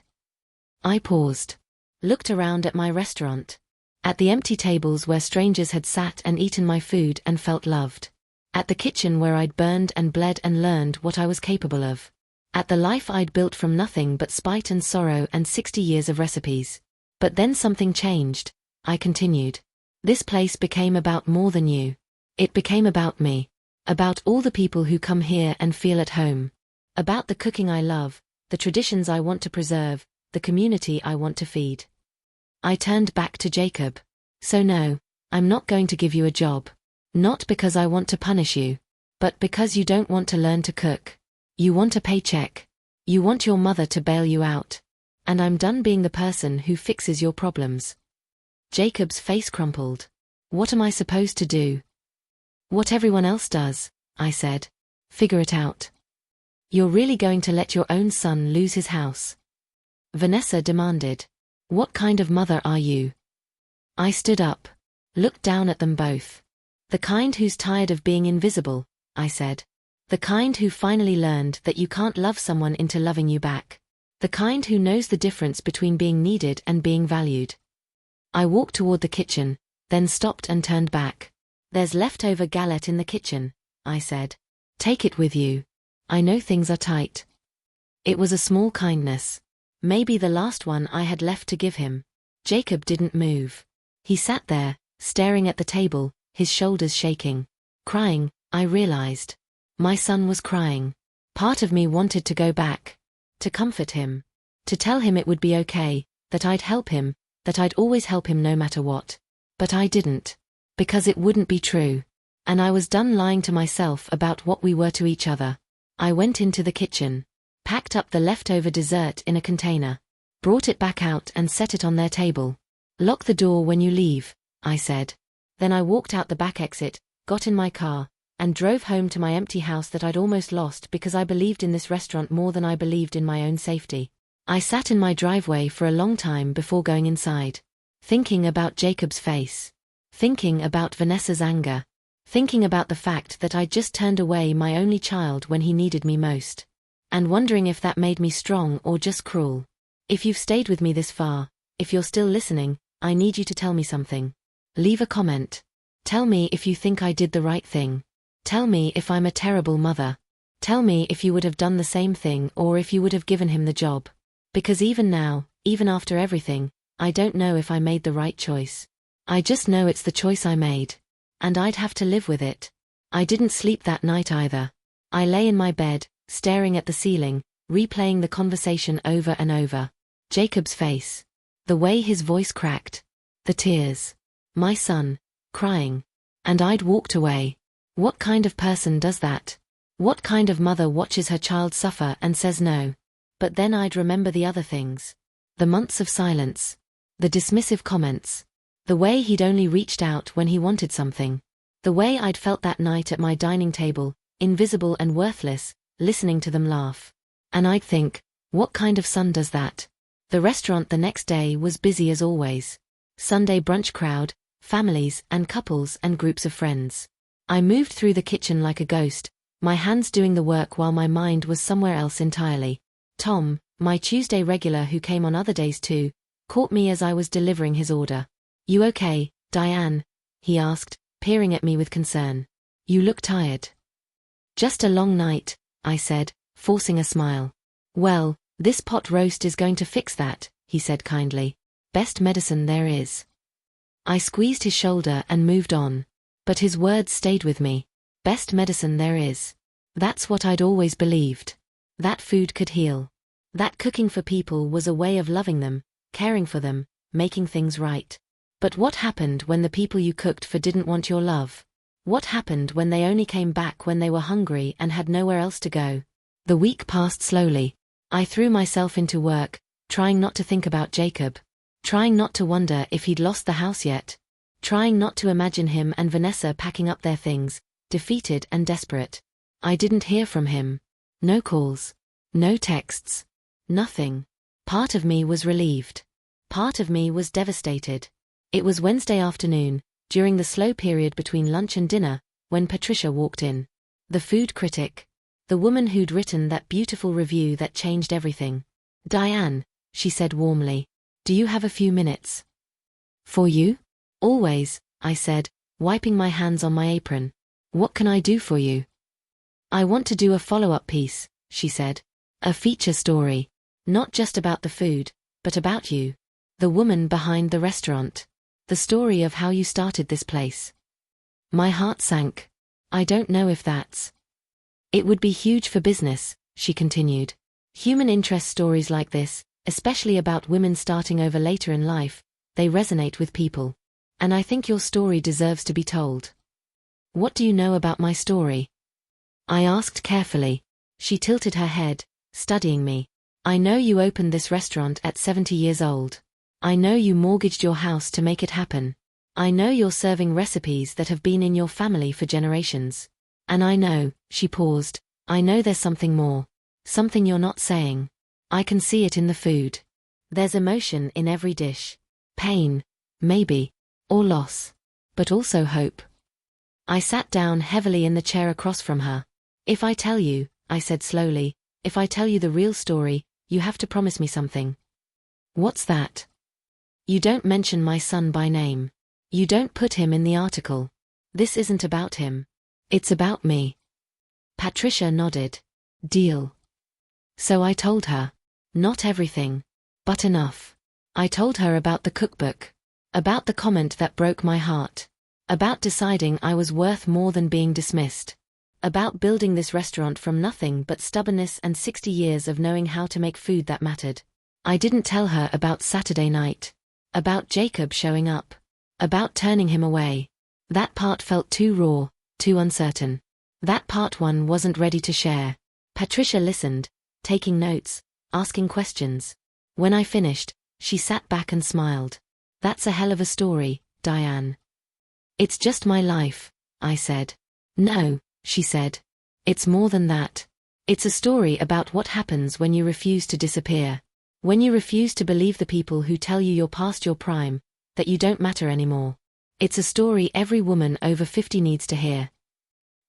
I paused. Looked around at my restaurant. At the empty tables where strangers had sat and eaten my food and felt loved. At the kitchen where I'd burned and bled and learned what I was capable of. At the life I'd built from nothing but spite and sorrow and 60 years of recipes. But then something changed, I continued. This place became about more than you. It became about me. About all the people who come here and feel at home. About the cooking I love, the traditions I want to preserve, the community I want to feed. I turned back to Jacob. So no, I'm not going to give you a job. Not because I want to punish you. But because you don't want to learn to cook. You want a paycheck. You want your mother to bail you out. And I'm done being the person who fixes your problems. Jacob's face crumpled. What am I supposed to do? What everyone else does, I said. Figure it out. You're really going to let your own son lose his house? Vanessa demanded. What kind of mother are you? I stood up. Looked down at them both. The kind who's tired of being invisible, I said. The kind who finally learned that you can't love someone into loving you back. The kind who knows the difference between being needed and being valued. I walked toward the kitchen, then stopped and turned back. There's leftover galette in the kitchen, I said. Take it with you. I know things are tight. It was a small kindness. Maybe the last one I had left to give him. Jacob didn't move. He sat there, staring at the table, his shoulders shaking. Crying, I realized. My son was crying. Part of me wanted to go back. To comfort him. To tell him it would be okay, that I'd help him, that I'd always help him no matter what. But I didn't. Because it wouldn't be true. And I was done lying to myself about what we were to each other. I went into the kitchen. Packed up the leftover dessert in a container. Brought it back out and set it on their table. Lock the door when you leave, I said. Then I walked out the back exit, got in my car, and drove home to my empty house that I'd almost lost because I believed in this restaurant more than I believed in my own safety. I sat in my driveway for a long time before going inside. Thinking about Jacob's face. Thinking about Vanessa's anger. Thinking about the fact that I'd just turned away my only child when he needed me most. And wondering if that made me strong or just cruel. If you've stayed with me this far, if you're still listening, I need you to tell me something. Leave a comment. Tell me if you think I did the right thing. Tell me if I'm a terrible mother. Tell me if you would have done the same thing or if you would have given him the job. Because even now, even after everything, I don't know if I made the right choice. I just know it's the choice I made. And I'd have to live with it. I didn't sleep that night either. I lay in my bed, staring at the ceiling, replaying the conversation over and over. Jacob's face. The way his voice cracked. The tears. My son, crying. And I'd walked away. What kind of person does that? What kind of mother watches her child suffer and says no? But then I'd remember the other things. The months of silence. The dismissive comments. The way he'd only reached out when he wanted something. The way I'd felt that night at my dining table, invisible and worthless, listening to them laugh. And I'd think, what kind of son does that? The restaurant the next day was busy as always. Sunday brunch crowd, families and couples and groups of friends. I moved through the kitchen like a ghost, my hands doing the work while my mind was somewhere else entirely. Tom, my Tuesday regular who came on other days too, caught me as I was delivering his order. "You okay, Diane?" he asked, peering at me with concern. "You look tired." "Just a long night," I said, forcing a smile. "Well, this pot roast is going to fix that," he said kindly. "Best medicine there is." I squeezed his shoulder and moved on. But his words stayed with me. Best medicine there is. That's what I'd always believed. That food could heal. That cooking for people was a way of loving them, caring for them, making things right. But what happened when the people you cooked for didn't want your love? What happened when they only came back when they were hungry and had nowhere else to go? The week passed slowly. I threw myself into work, trying not to think about Jacob. Trying not to wonder if he'd lost the house yet. Trying not to imagine him and Vanessa packing up their things, defeated and desperate. I didn't hear from him. No calls. No texts. Nothing. Part of me was relieved. Part of me was devastated. It was Wednesday afternoon, during the slow period between lunch and dinner, when Patricia walked in. The food critic. The woman who'd written that beautiful review that changed everything. "Diane," she said warmly, "do you have a few minutes?" "For you?" "Always," I said, wiping my hands on my apron. "What can I do for you?" "I want to do a follow-up piece," she said. "A feature story. Not just about the food, but about you. The woman behind the restaurant. The story of how you started this place." My heart sank. "I don't know if that's..." "It would be huge for business," she continued. "Human interest stories like this, especially about women starting over later in life, they resonate with people. And I think your story deserves to be told." "What do you know about my story?" I asked carefully. She tilted her head, studying me. "I know you opened this restaurant at 70 years old. I know you mortgaged your house to make it happen. I know you're serving recipes that have been in your family for generations. And I know," she paused, "I know there's something more. Something you're not saying. I can see it in the food. There's emotion in every dish. Pain, maybe. Or loss. But also hope." I sat down heavily in the chair across from her. "If I tell you," I said slowly, "if I tell you the real story, you have to promise me something." "What's that?" "You don't mention my son by name. You don't put him in the article. This isn't about him. It's about me." Patricia nodded. "Deal." So I told her. Not everything. But enough. I told her about the cookbook. About the comment that broke my heart. About deciding I was worth more than being dismissed. About building this restaurant from nothing but stubbornness and 60 years of knowing how to make food that mattered. I didn't tell her about Saturday night. About Jacob showing up. About turning him away. That part felt too raw, too uncertain. That part one wasn't ready to share. Patricia listened, taking notes, asking questions. When I finished, she sat back and smiled. "That's a hell of a story, Diane." "It's just my life," I said. "No," she said. "It's more than that. It's a story about what happens when you refuse to disappear. When you refuse to believe the people who tell you you're past your prime, that you don't matter anymore. It's a story every woman over 50 needs to hear."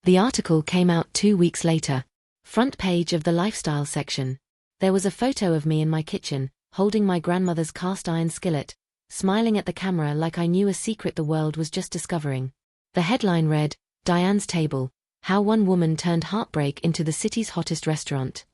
The article came out 2 weeks later. Front page of the lifestyle section. There was a photo of me in my kitchen, holding my grandmother's cast iron skillet, smiling at the camera like I knew a secret the world was just discovering. The headline read, "Diane's Table: How One Woman Turned Heartbreak into the City's Hottest Restaurant."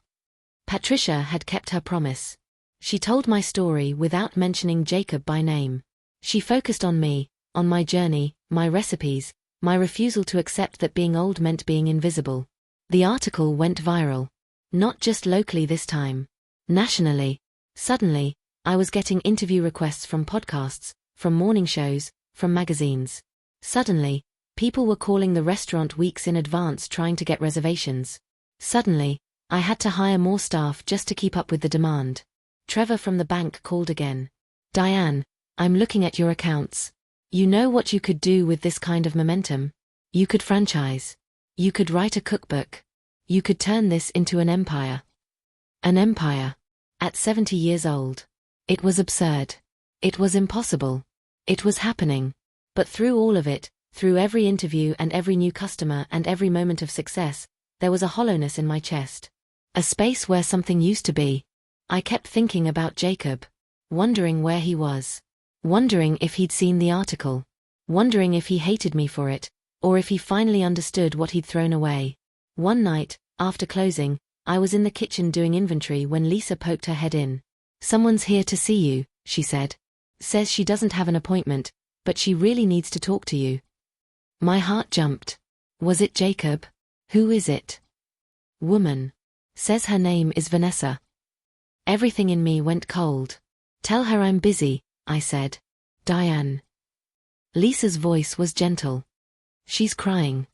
Patricia had kept her promise. She told my story without mentioning Jacob by name. She focused on me, on my journey, my recipes, my refusal to accept that being old meant being invisible. The article went viral. Not just locally this time. Nationally. Suddenly, I was getting interview requests from podcasts, from morning shows, from magazines. Suddenly, people were calling the restaurant weeks in advance trying to get reservations. Suddenly, I had to hire more staff just to keep up with the demand. Trevor from the bank called again. "Diane, I'm looking at your accounts. You know what you could do with this kind of momentum? You could franchise. You could write a cookbook. You could turn this into an empire." An empire. At 70 years old. It was absurd. It was impossible. It was happening. But through all of it, through every interview and every new customer and every moment of success, there was a hollowness in my chest. A space where something used to be. I kept thinking about Jacob. Wondering where he was. Wondering if he'd seen the article. Wondering if he hated me for it, or if he finally understood what he'd thrown away. One night, after closing, I was in the kitchen doing inventory when Lisa poked her head in. "Someone's here to see you," she said. "Says she doesn't have an appointment, but she really needs to talk to you." My heart jumped. Was it Jacob? Who is it? Woman. Says her name is Vanessa. Everything in me went cold. "Tell her I'm busy," I said. "Diane." Lisa's voice was gentle. "She's crying."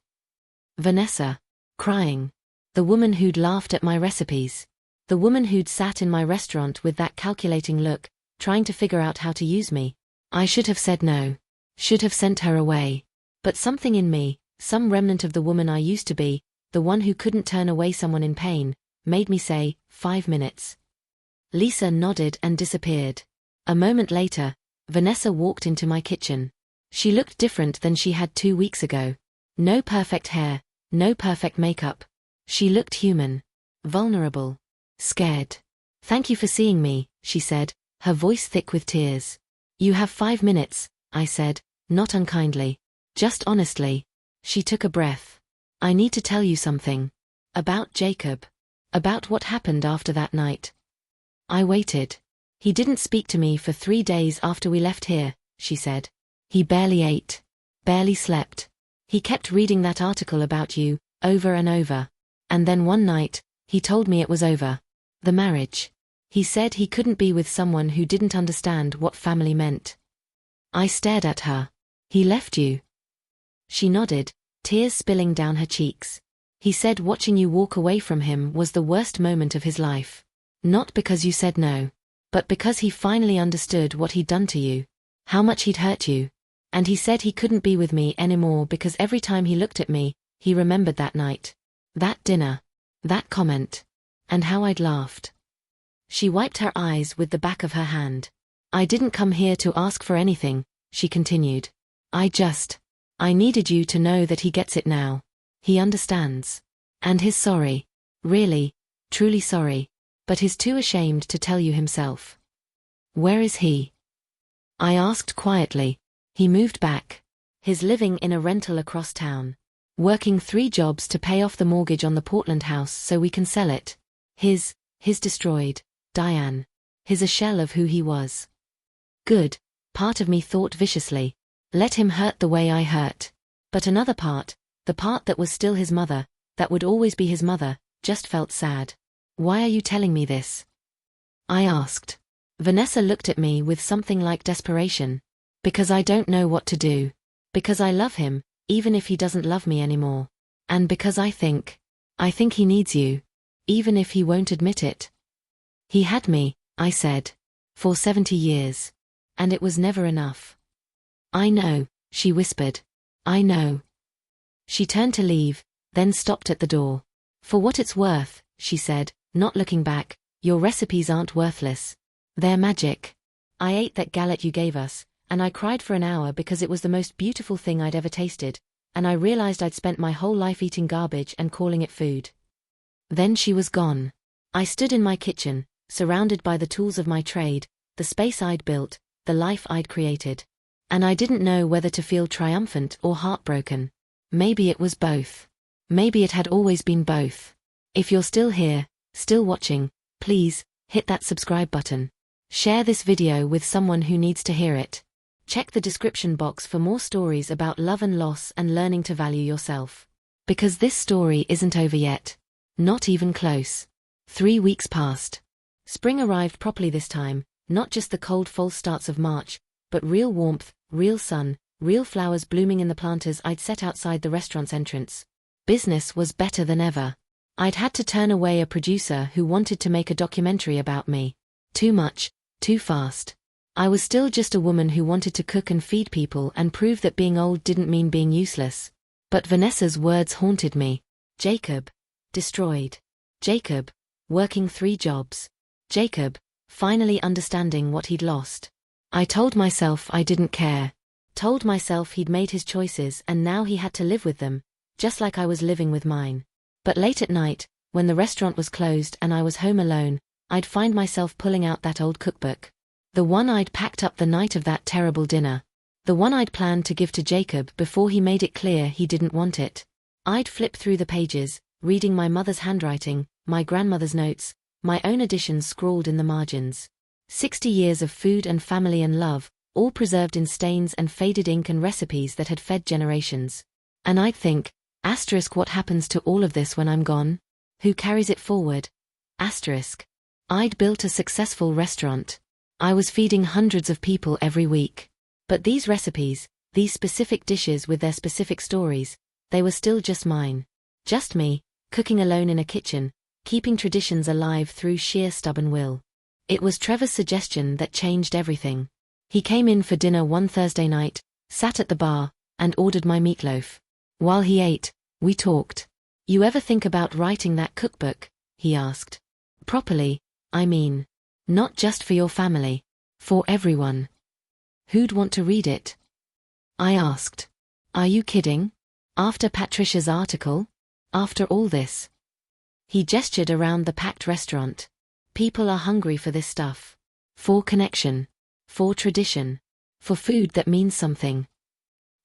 Vanessa. Crying. The woman who'd laughed at my recipes. The woman who'd sat in my restaurant with that calculating look, trying to figure out how to use me. I should have said no. Should have sent her away. But something in me, some remnant of the woman I used to be, the one who couldn't turn away someone in pain, made me say, 5 minutes. Lisa nodded and disappeared. A moment later, Vanessa walked into my kitchen. She looked different than she had 2 weeks ago. No perfect hair, no perfect makeup. She looked human. Vulnerable. Scared. "Thank you for seeing me," she said, her voice thick with tears. "You have 5 minutes," I said, not unkindly. Just honestly. She took a breath. "I need to tell you something. About Jacob. About what happened after that night." I waited. "He didn't speak to me for 3 days after we left here," she said. "He barely ate. Barely slept. He kept reading that article about you, over and over. And then one night, he told me it was over. The marriage. He said he couldn't be with someone who didn't understand what family meant." I stared at her. "He left you?" She nodded, tears spilling down her cheeks. "He said watching you walk away from him was the worst moment of his life. Not because you said no. But because he finally understood what he'd done to you. How much he'd hurt you. And he said he couldn't be with me anymore because every time he looked at me, he remembered that night. That dinner. That comment. And how I'd laughed." She wiped her eyes with the back of her hand. "I didn't come here to ask for anything," she continued. I needed you to know that he gets it now. He understands. And he's sorry. Really, truly sorry. But he's too ashamed to tell you himself." "Where is he?" I asked quietly. "He moved back. He's living in a rental across town. Working 3 jobs to pay off the mortgage on the Portland house so we can sell it. His destroyed, Diane. His a shell of who he was." Good, part of me thought viciously. Let him hurt the way I hurt. But another part, the part that was still his mother, that would always be his mother, just felt sad. "Why are you telling me this?" I asked. Vanessa looked at me with something like desperation. "Because I don't know what to do. Because I love him, even if he doesn't love me anymore. And because I think he needs you. Even if he won't admit it." "He had me," I said. "For 70 years. And it was never enough." "I know," she whispered. "I know." She turned to leave, then stopped at the door. "For what it's worth," she said, not looking back, "your recipes aren't worthless. They're magic. I ate that galette you gave us, and I cried for an hour because it was the most beautiful thing I'd ever tasted, and I realized I'd spent my whole life eating garbage and calling it food." Then she was gone. I stood in my kitchen, surrounded by the tools of my trade, the space I'd built, the life I'd created. And I didn't know whether to feel triumphant or heartbroken. Maybe it was both. Maybe it had always been both. If you're still here, still watching, please, hit that subscribe button. Share this video with someone who needs to hear it. Check the description box for more stories about love and loss and learning to value yourself. Because this story isn't over yet. Not even close. 3 weeks passed. Spring arrived properly this time, not just the cold false starts of March, but real warmth, real sun, real flowers blooming in the planters I'd set outside the restaurant's entrance. Business was better than ever. I'd had to turn away a producer who wanted to make a documentary about me. Too much, too fast. I was still just a woman who wanted to cook and feed people and prove that being old didn't mean being useless. But Vanessa's words haunted me. Jacob. Destroyed. Jacob. Working 3 jobs. Jacob. Finally understanding what he'd lost. I told myself I didn't care. Told myself he'd made his choices and now he had to live with them, just like I was living with mine. But late at night, when the restaurant was closed and I was home alone, I'd find myself pulling out that old cookbook. The one I'd packed up the night of that terrible dinner. The one I'd planned to give to Jacob before he made it clear he didn't want it. I'd flip through the pages, reading my mother's handwriting, my grandmother's notes, my own additions scrawled in the margins. 60 years of food and family and love, all preserved in stains and faded ink and recipes that had fed generations. And I'd think, asterisk, what happens to all of this when I'm gone? Who carries it forward? Asterisk. I'd built a successful restaurant. I was feeding hundreds of people every week. But these recipes, these specific dishes with their specific stories, they were still just mine. Just me, cooking alone in a kitchen, keeping traditions alive through sheer stubborn will. It was Trevor's suggestion that changed everything. He came in for dinner one Thursday night, sat at the bar, and ordered my meatloaf. While he ate, we talked. You ever think about writing that cookbook? He asked. Properly, I mean. Not just for your family. For everyone. Who'd want to read it? I asked. Are you kidding? After Patricia's article? After all this? He gestured around the packed restaurant. People are hungry for this stuff. For connection. For tradition. For food that means something.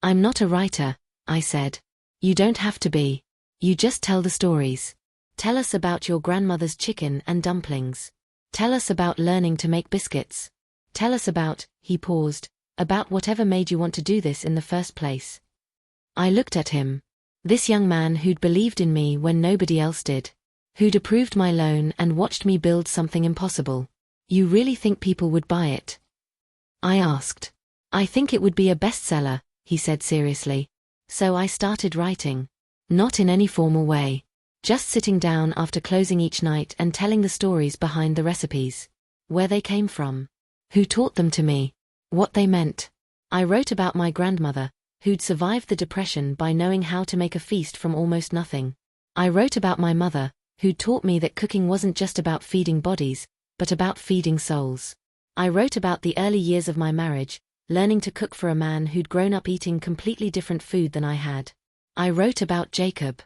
I'm not a writer, I said. You don't have to be. You just tell the stories. Tell us about your grandmother's chicken and dumplings. Tell us about learning to make biscuits. Tell us about, he paused, about whatever made you want to do this in the first place. I looked at him. This young man who'd believed in me when nobody else did. Who'd approved my loan and watched me build something impossible. You really think people would buy it? I asked. I think it would be a bestseller, he said seriously. So I started writing. Not in any formal way. Just sitting down after closing each night and telling the stories behind the recipes. Where they came from. Who taught them to me. What they meant. I wrote about my grandmother, who'd survived the Depression by knowing how to make a feast from almost nothing. I wrote about my mother, who'd taught me that cooking wasn't just about feeding bodies, but about feeding souls. I wrote about the early years of my marriage, learning to cook for a man who'd grown up eating completely different food than I had. I wrote about Jacob.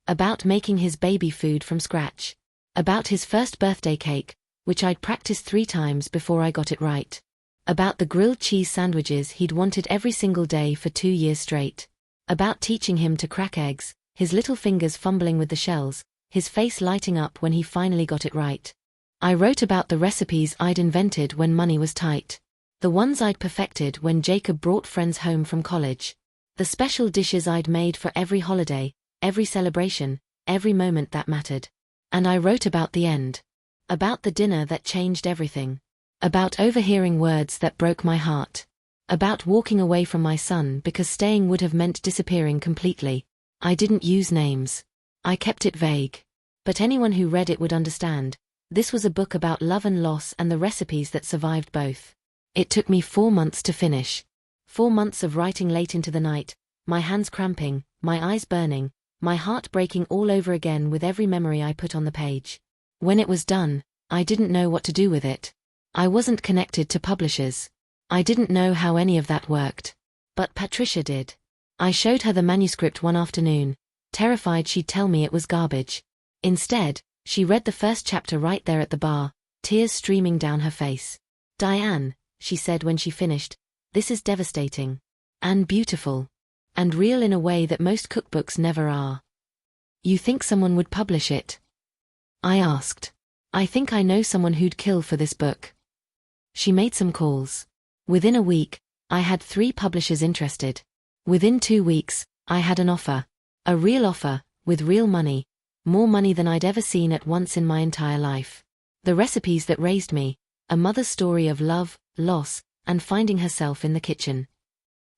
About making his baby food from scratch. About his first birthday cake, which I'd practiced 3 times before I got it right. About the grilled cheese sandwiches he'd wanted every single day for 2 years straight. About teaching him to crack eggs, his little fingers fumbling with the shells, his face lighting up when he finally got it right. I wrote about the recipes I'd invented when money was tight. The ones I'd perfected when Jacob brought friends home from college. The special dishes I'd made for every holiday, every celebration, every moment that mattered. And I wrote about the end. About the dinner that changed everything. About overhearing words that broke my heart. About walking away from my son because staying would have meant disappearing completely. I didn't use names. I kept it vague. But anyone who read it would understand. This was a book about love and loss and the recipes that survived both. It took me 4 months to finish. 4 months of writing late into the night, my hands cramping, my eyes burning, my heart breaking all over again with every memory I put on the page. When it was done, I didn't know what to do with it. I wasn't connected to publishers. I didn't know how any of that worked. But Patricia did. I showed her the manuscript one afternoon, terrified she'd tell me it was garbage. Instead, she read the first chapter right there at the bar, tears streaming down her face. "Diane," she said when she finished, "this is devastating. And beautiful. And real in a way that most cookbooks never are." "You think someone would publish it?" I asked. "I think I know someone who'd kill for this book." She made some calls. Within a week, I had 3 publishers interested. Within 2 weeks, I had an offer. A real offer, with real money. More money than I'd ever seen at once in my entire life. The Recipes That Raised Me, a mother's story of love, loss, and finding herself in the kitchen.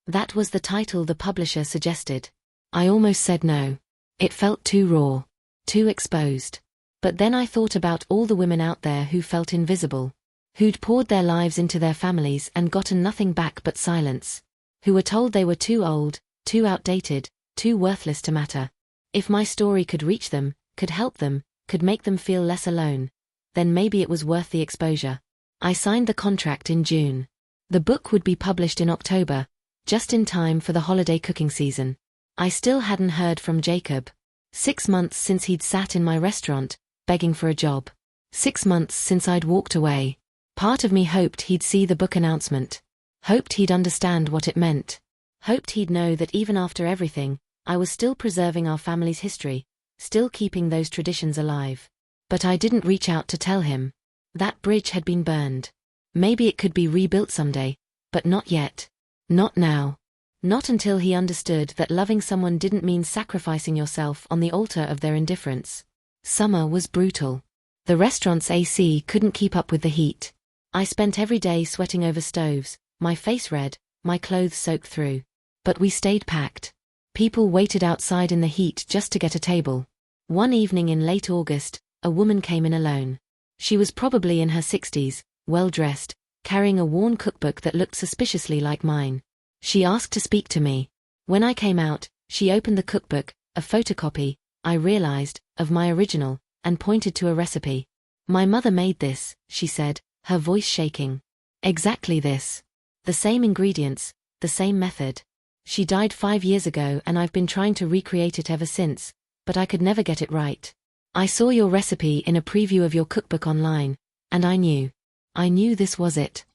That was the title the publisher suggested. I almost said no. It felt too raw. Too exposed. But then I thought about all the women out there who felt invisible. Who'd poured their lives into their families and gotten nothing back but silence. Who were told they were too old, too outdated, too worthless to matter. If my story could reach them, could help them, could make them feel less alone, then maybe it was worth the exposure. I signed the contract in June. The book would be published in October, just in time for the holiday cooking season. I still hadn't heard from Jacob. 6 months since he'd sat in my restaurant, begging for a job. 6 months since I'd walked away. Part of me hoped he'd see the book announcement. Hoped he'd understand what it meant. Hoped he'd know that even after everything, I was still preserving our family's history, still keeping those traditions alive. But I didn't reach out to tell him. That bridge had been burned. Maybe it could be rebuilt someday, but not yet. Not now. Not until he understood that loving someone didn't mean sacrificing yourself on the altar of their indifference. Summer was brutal. The restaurant's AC couldn't keep up with the heat. I spent every day sweating over stoves, my face red, my clothes soaked through. But we stayed packed. People waited outside in the heat just to get a table. One evening in late August, a woman came in alone. She was probably in her 60s, well-dressed, carrying a worn cookbook that looked suspiciously like mine. She asked to speak to me. When I came out, she opened the cookbook, a photocopy, I realized, of my original, and pointed to a recipe. "My mother made this," she said, her voice shaking. "Exactly this. The same ingredients, the same method. She died 5 years ago and I've been trying to recreate it ever since, but I could never get it right. I saw your recipe in a preview of your cookbook online, and I knew this was it."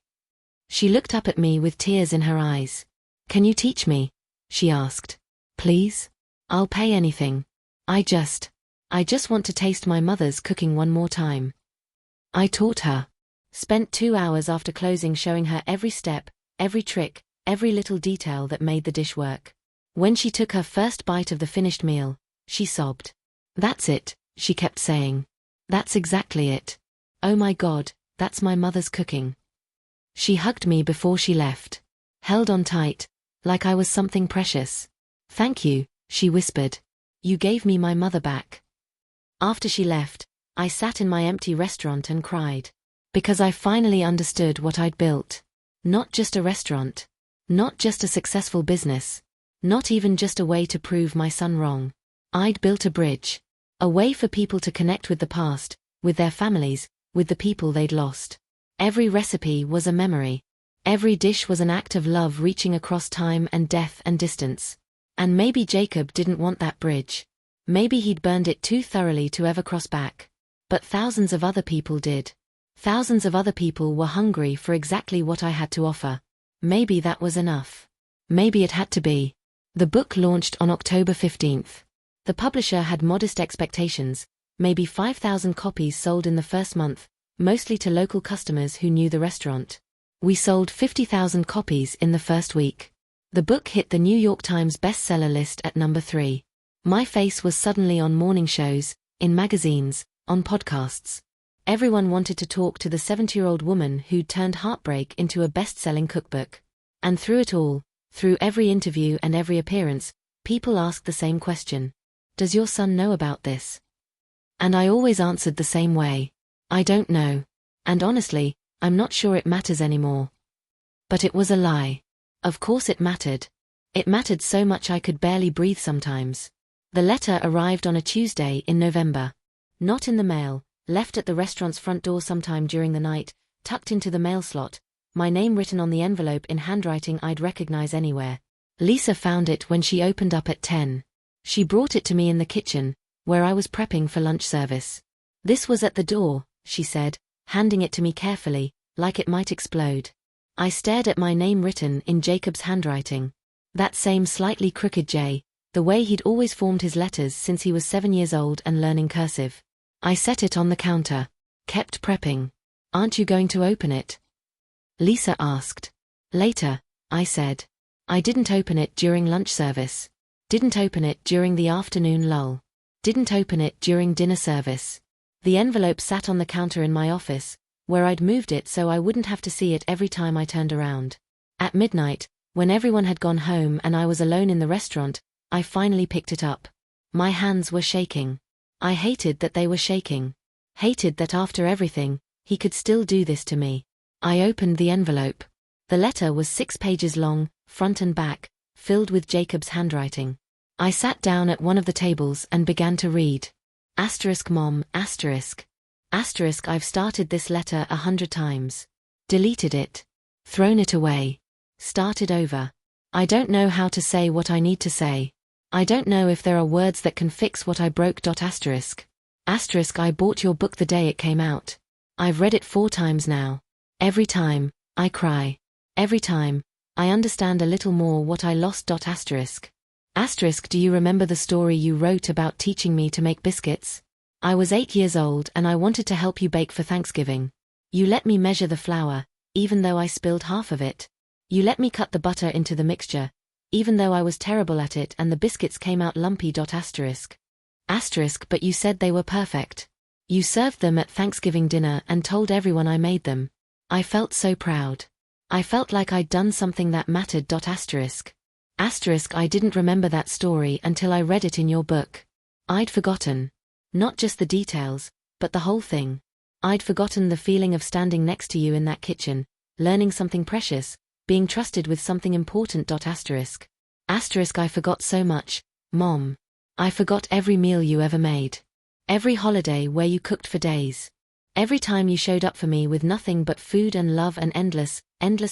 She looked up at me with tears in her eyes. "Can you teach me?" she asked. "Please? I'll pay anything. I just want to taste my mother's cooking one more time." I taught her. Spent 2 hours after closing showing her every step, every trick, every little detail that made the dish work. When she took her first bite of the finished meal, she sobbed. "That's it," she kept saying. "That's exactly it. Oh my God, that's my mother's cooking." She hugged me before she left. Held on tight, like I was something precious. "Thank you," she whispered. "You gave me my mother back." After she left, I sat in my empty restaurant and cried. Because I finally understood what I'd built. Not just a restaurant. Not just a successful business. Not even just a way to prove my son wrong. I'd built a bridge. A way for people to connect with the past, with their families, with the people they'd lost. Every recipe was a memory. Every dish was an act of love reaching across time and death and distance. And maybe Jacob didn't want that bridge. Maybe he'd burned it too thoroughly to ever cross back. But thousands of other people did. Thousands of other people were hungry for exactly what I had to offer. Maybe that was enough. Maybe it had to be. The book launched on October 15th. The publisher had modest expectations, maybe 5,000 copies sold in the first month, mostly to local customers who knew the restaurant. We sold 50,000 copies in the first week. The book hit the New York Times bestseller list at number 3. My face was suddenly on morning shows, in magazines, on podcasts. Everyone wanted to talk to the 70-year-old woman who'd turned heartbreak into a best-selling cookbook. And through it all, through every interview and every appearance, people asked the same question. "Does your son know about this?" And I always answered the same way. "I don't know. And honestly, I'm not sure it matters anymore." But it was a lie. Of course it mattered. It mattered so much I could barely breathe sometimes. The letter arrived on a Tuesday in November. Not in the mail, left at the restaurant's front door sometime during the night, tucked into the mail slot, my name written on the envelope in handwriting I'd recognize anywhere. Lisa found it when she opened up at 10. She brought it to me in the kitchen, where I was prepping for lunch service. "This was at the door," she said, handing it to me carefully, like it might explode. I stared at my name written in Jacob's handwriting. That same slightly crooked J, the way he'd always formed his letters since he was 7 years old and learning cursive. I set it on the counter. Kept prepping. Aren't you going to open it? Lisa asked. Later, I said. I didn't open it during lunch service. Didn't open it during the afternoon lull. Didn't open it during dinner service. The envelope sat on the counter in my office, where I'd moved it so I wouldn't have to see it every time I turned around. At midnight, when everyone had gone home and I was alone in the restaurant, I finally picked it up. My hands were shaking. I hated that they were shaking. Hated that after everything, he could still do this to me. I opened the envelope. The letter was 6 pages long, front and back, filled with Jacob's handwriting. I sat down at one of the tables and began to read. Asterisk mom, asterisk. Asterisk I've started this letter 100 times. Deleted it. Thrown it away. Started over. I don't know how to say what I need to say. I don't know if there are words that can fix what I broke. Asterisk. Asterisk I bought your book the day it came out. I've read it 4 times now. Every time, I cry. Every time, I understand a little more what I lost. Asterisk. Asterisk do you remember the story you wrote about teaching me to make biscuits? I was 8 years old and I wanted to help you bake for Thanksgiving. You let me measure the flour, even though I spilled half of it. You let me cut the butter into the mixture, even though I was terrible at it and the biscuits came out lumpy. Asterisk. Asterisk but you said they were perfect. You served them at Thanksgiving dinner and told everyone I made them. I felt so proud. I felt like I'd done something that mattered. Asterisk. Asterisk I didn't remember that story until I read it in your book. I'd forgotten. Not just the details, but the whole thing. I'd forgotten the feeling of standing next to you in that kitchen, learning something precious, being trusted with something important. Asterisk. Asterisk I forgot so much, Mom. I forgot every meal you ever made. Every holiday where you cooked for days. Every time you showed up for me with nothing but food and love and endless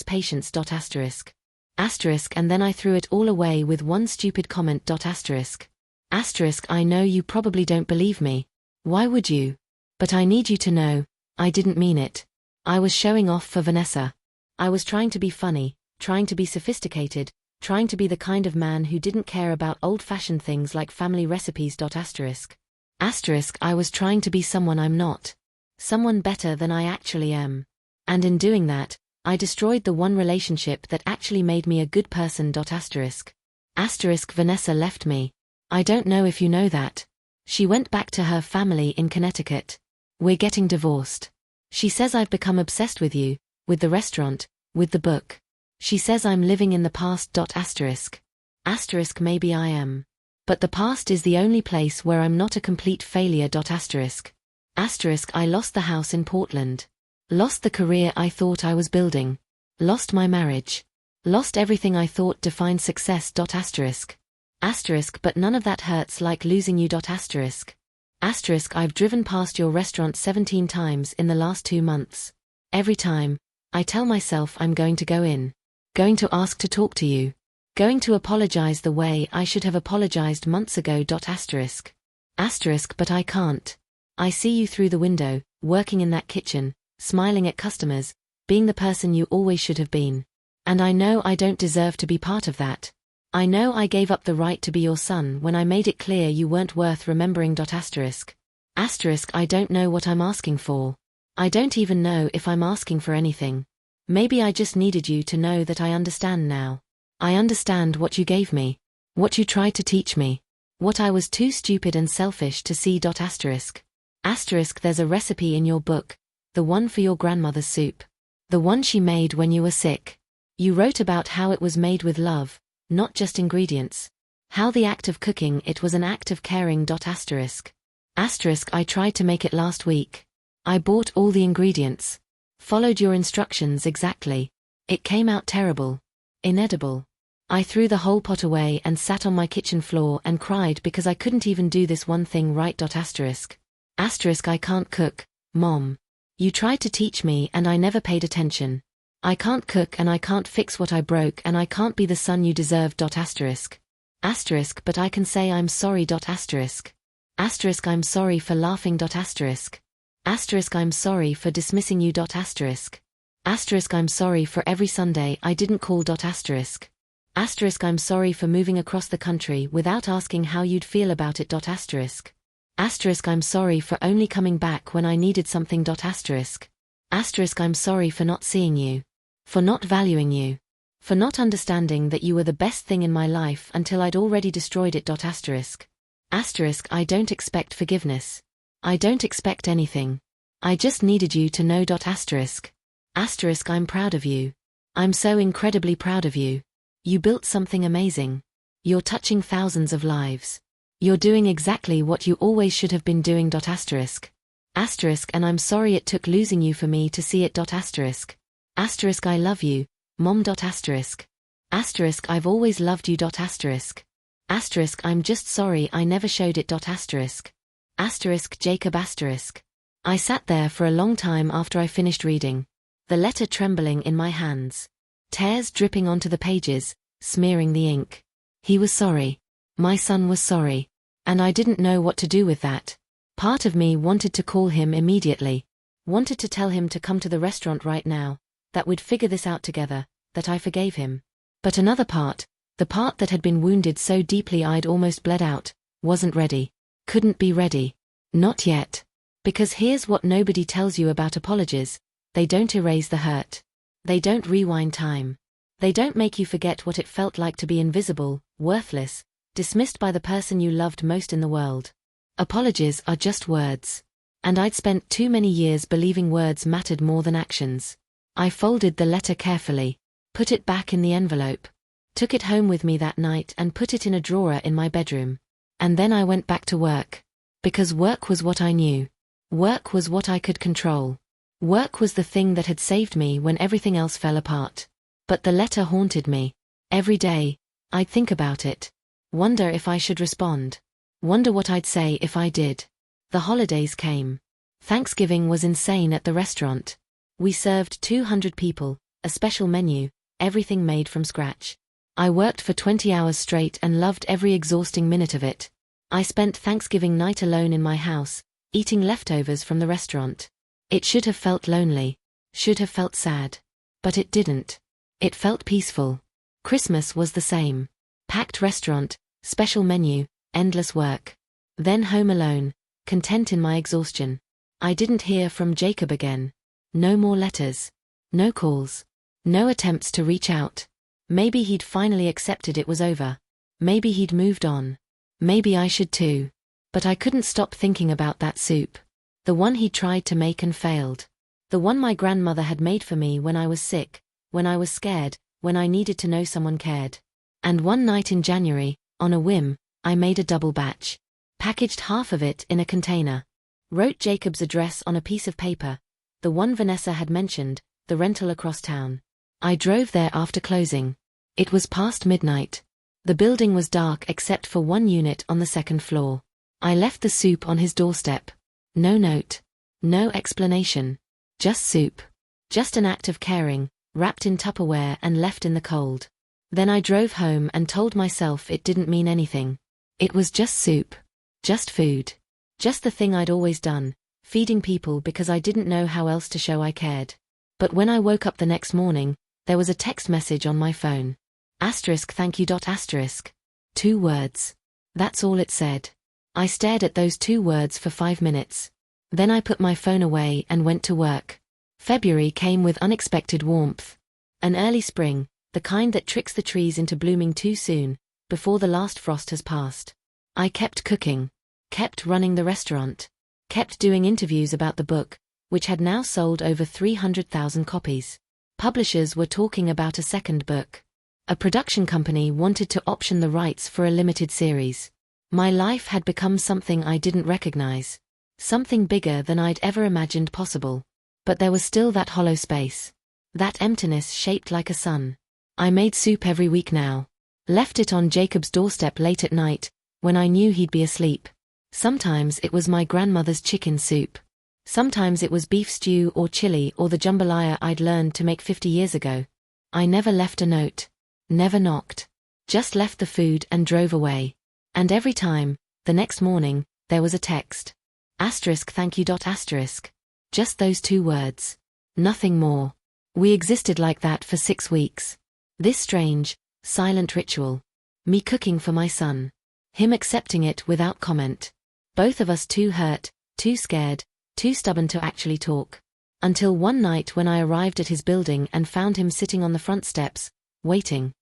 patience. Asterisk. Asterisk and then I threw it all away with one stupid comment. Asterisk. Asterisk I know you probably don't believe me. Why would you? But I need you to know, I didn't mean it. I was showing off for Vanessa. I was trying to be funny, trying to be sophisticated, trying to be the kind of man who didn't care about old-fashioned things like family recipes. Asterisk. Asterisk I was trying to be someone I'm not. Someone better than I actually am. And in doing that, I destroyed the one relationship that actually made me a good person. Asterisk. Asterisk Vanessa left me. I don't know if you know that. She went back to her family in Connecticut. We're getting divorced. She says I've become obsessed with you, with the restaurant, with the book. She says I'm living in the past. Asterisk. Asterisk maybe I am. But the past is the only place where I'm not a complete failure. Asterisk. Asterisk I lost the house in Portland. Lost the career I thought I was building. Lost my marriage. Lost everything I thought defined success. Asterisk. Asterisk but none of that hurts like losing you. Asterisk. Asterisk I've driven past your restaurant 17 times in the last 2 months. Every time, I tell myself I'm going to go in. Going to ask to talk to you. Going to apologize the way I should have apologized months ago. Asterisk. Asterisk but I can't. I see you through the window, working in that kitchen, smiling at customers, being the person you always should have been. And I know I don't deserve to be part of that. I know I gave up the right to be your son when I made it clear you weren't worth remembering. Asterisk. Asterisk I don't know what I'm asking for. I don't even know if I'm asking for anything. Maybe I just needed you to know that I understand now. I understand what you gave me. What you tried to teach me. What I was too stupid and selfish to see. Asterisk. Asterisk there's a recipe in your book. The one for your grandmother's soup. The one she made when you were sick. You wrote about how it was made with love, not just ingredients. How the act of cooking it was an act of caring. Asterisk. Asterisk I tried to make it last week. I bought all the ingredients. Followed your instructions exactly. It came out terrible. Inedible. I threw the whole pot away and sat on my kitchen floor and cried because I couldn't even do this one thing right. Asterisk. Asterisk I can't cook, Mom. You tried to teach me and I never paid attention. I can't cook and I can't fix what I broke and I can't be the son you deserved. Asterisk. Asterisk but I can say I'm sorry. Asterisk. Asterisk I'm sorry for laughing. Asterisk. Asterisk I'm sorry for dismissing you. Asterisk. Asterisk I'm sorry for every Sunday I didn't call. Asterisk. Asterisk I'm sorry for moving across the country without asking how you'd feel about it. Asterisk. Asterisk I'm sorry for only coming back when I needed something. Asterisk. Asterisk I'm sorry for not seeing you. For not valuing you. For not understanding that you were the best thing in my life until I'd already destroyed it. Asterisk. Asterisk I don't expect forgiveness. I don't expect anything. I just needed you to know. Asterisk. Asterisk I'm proud of you. I'm so incredibly proud of you. You built something amazing. You're touching thousands of lives. You're doing exactly what you always should have been doing. Asterisk. Asterisk and I'm sorry it took losing you for me to see it. Asterisk. Asterisk I love you, Mom. Asterisk. Asterisk I've always loved you. Asterisk. Asterisk I'm just sorry I never showed it. Asterisk. Asterisk Jacob. Asterisk. I sat there for a long time after I finished reading. The letter trembling in my hands. Tears dripping onto the pages, smearing the ink. He was sorry. My son was sorry. And I didn't know what to do with that. Part of me wanted to call him immediately. Wanted to tell him to come to the restaurant right now, that we'd figure this out together, that I forgave him. But another part, the part that had been wounded so deeply I'd almost bled out, wasn't ready. Couldn't be ready. Not yet. Because here's what nobody tells you about apologies: they don't erase the hurt. They don't rewind time. They don't make you forget what it felt like to be invisible, worthless, dismissed by the person you loved most in the world. Apologies are just words. And I'd spent too many years believing words mattered more than actions. I folded the letter carefully, put it back in the envelope, took it home with me that night and put it in a drawer in my bedroom. And then I went back to work. Because work was what I knew. Work was what I could control. Work was the thing that had saved me when everything else fell apart. But the letter haunted me. Every day, I'd think about it. Wonder if I should respond. Wonder what I'd say if I did. The holidays came. Thanksgiving was insane at the restaurant. We served 200 people, a special menu, everything made from scratch. I worked for 20 hours straight and loved every exhausting minute of it. I spent Thanksgiving night alone in my house, eating leftovers from the restaurant. It should have felt lonely, should have felt sad. But it didn't. It felt peaceful. Christmas was the same. Packed restaurant, special menu, endless work. Then home alone, content in my exhaustion. I didn't hear from Jacob again. No more letters. No calls. No attempts to reach out. Maybe he'd finally accepted it was over. Maybe he'd moved on. Maybe I should too. But I couldn't stop thinking about that soup. The one he tried to make and failed. The one my grandmother had made for me when I was sick, when I was scared, when I needed to know someone cared. And one night in January, on a whim, I made a double batch. Packaged half of it in a container. Wrote Jacob's address on a piece of paper. The one Vanessa had mentioned, the rental across town. I drove there after closing. It was past midnight. The building was dark except for one unit on the second floor. I left the soup on his doorstep. No note. No explanation. Just soup. Just an act of caring, wrapped in Tupperware and left in the cold. Then I drove home and told myself it didn't mean anything. It was just soup. Just food. Just the thing I'd always done, feeding people because I didn't know how else to show I cared. But when I woke up the next morning, there was a text message on my phone. Asterisk thank you. Asterisk. 2 words. That's all it said. I stared at those 2 words for 5 minutes. Then I put my phone away and went to work. February came with unexpected warmth. An early spring, the kind that tricks the trees into blooming too soon, before the last frost has passed. I kept cooking. Kept running the restaurant. Kept doing interviews about the book, which had now sold over 300,000 copies. Publishers were talking about a second book. A production company wanted to option the rights for a limited series. My life had become something I didn't recognize. Something bigger than I'd ever imagined possible. But there was still that hollow space. That emptiness shaped like a sun. I made soup every week now. Left it on Jacob's doorstep late at night, when I knew he'd be asleep. Sometimes it was my grandmother's chicken soup. Sometimes it was beef stew or chili or the jambalaya I'd learned to make 50 years ago. I never left a note. Never knocked. Just left the food and drove away. And every time, the next morning, there was a text. Asterisk thank you. Asterisk. Just those 2 words. Nothing more. We existed like that for 6 weeks. This strange, silent ritual. Me cooking for my son. Him accepting it without comment. Both of us too hurt, too scared, too stubborn to actually talk. Until one night when I arrived at his building and found him sitting on the front steps, waiting.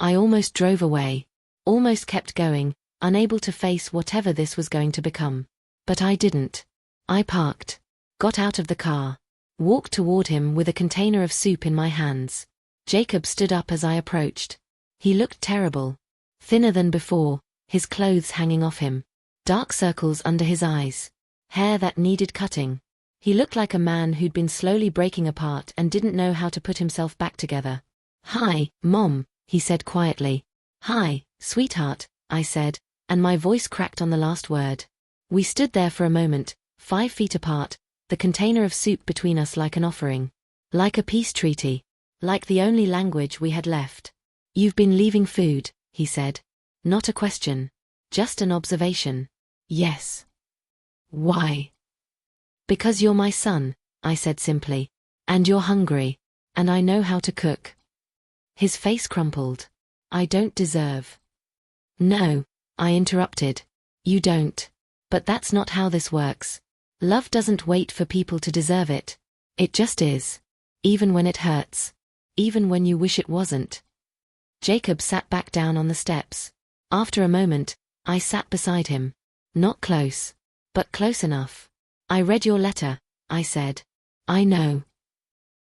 I almost drove away. Almost kept going, unable to face whatever this was going to become. But I didn't. I parked. Got out of the car. Walked toward him with a container of soup in my hands. Jacob stood up as I approached. He looked terrible. Thinner than before, his clothes hanging off him. Dark circles under his eyes. Hair that needed cutting. He looked like a man who'd been slowly breaking apart and didn't know how to put himself back together. "Hi, Mom," he said quietly. "Hi, sweetheart," I said, and my voice cracked on the last word. We stood there for a moment, 5 feet apart, the container of soup between us like an offering. Like a peace treaty. Like the only language we had left. "You've been leaving food," he said. Not a question. Just an observation. "Yes." "Why?" "Because you're my son," I said simply. "And you're hungry. And I know how to cook." His face crumpled. "I don't deserve." "No," I interrupted. "You don't. But that's not how this works. Love doesn't wait for people to deserve it. It just is. Even when it hurts. Even when you wish it wasn't." Jacob sat back down on the steps. After a moment, I sat beside him. Not close. But close enough. "I read your letter," I said. "I know."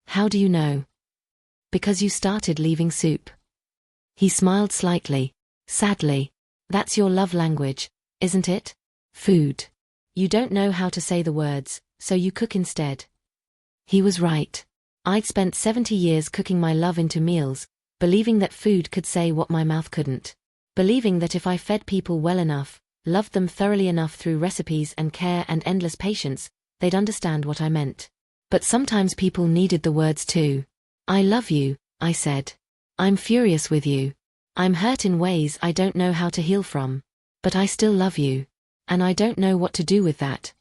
"How do you know?" "Because you started leaving soup." He smiled slightly. Sadly. "That's your love language, isn't it? Food. You don't know how to say the words, so you cook instead." He was right. I'd spent 70 years cooking my love into meals, believing that food could say what my mouth couldn't. Believing that if I fed people well enough, loved them thoroughly enough through recipes and care and endless patience, they'd understand what I meant. But sometimes people needed the words too. "I love you," I said. "I'm furious with you. I'm hurt in ways I don't know how to heal from. But I still love you. And I don't know what to do with that."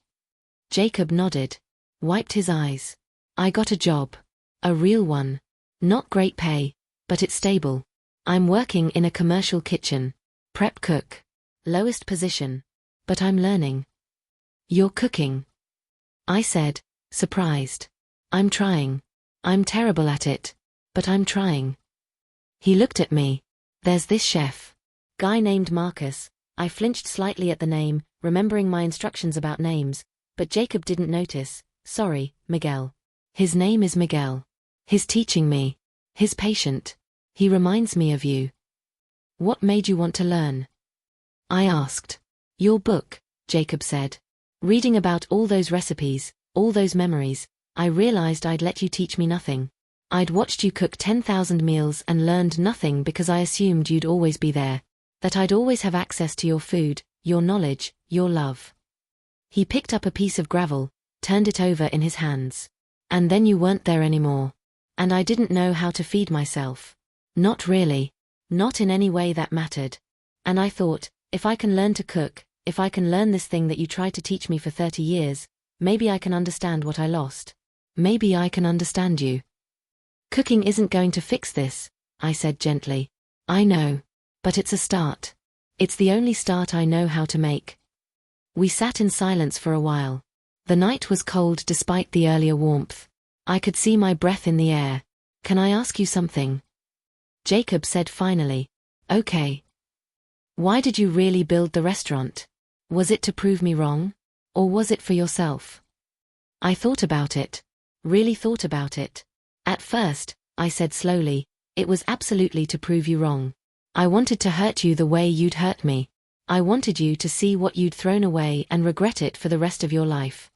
Jacob nodded. Wiped his eyes. "I got a job. A real one. Not great pay, but it's stable. I'm working in a commercial kitchen. Prep cook. Lowest position. But I'm learning." "You're cooking?" I said, surprised. "I'm trying. I'm terrible at it. But I'm trying." He looked at me. "There's this chef. Guy named Marcus." I flinched slightly at the name, remembering my instructions about names, but Jacob didn't notice. "Sorry, Miguel. His name is Miguel. He's teaching me. He's patient. He reminds me of you." "What made you want to learn?" I asked. "Your book," Jacob said. "Reading about all those recipes, all those memories, I realized I'd let you teach me nothing. I'd watched you cook 10,000 meals and learned nothing because I assumed you'd always be there. That I'd always have access to your food, your knowledge, your love." He picked up a piece of gravel, turned it over in his hands. "And then you weren't there anymore. And I didn't know how to feed myself. Not really. Not in any way that mattered. And I thought, if I can learn to cook, if I can learn this thing that you tried to teach me for 30 years, maybe I can understand what I lost. Maybe I can understand you." "Cooking isn't going to fix this," I said gently. "I know. But it's a start. It's the only start I know how to make." We sat in silence for a while. The night was cold despite the earlier warmth. I could see my breath in the air. "Can I ask you something?" Jacob said finally. "Okay. Why did you really build the restaurant? Was it to prove me wrong? Or was it for yourself?" I thought about it. Really thought about it. "At first," I said slowly, "it was absolutely to prove you wrong. I wanted to hurt you the way you'd hurt me. I wanted you to see what you'd thrown away and regret it for the rest of your life."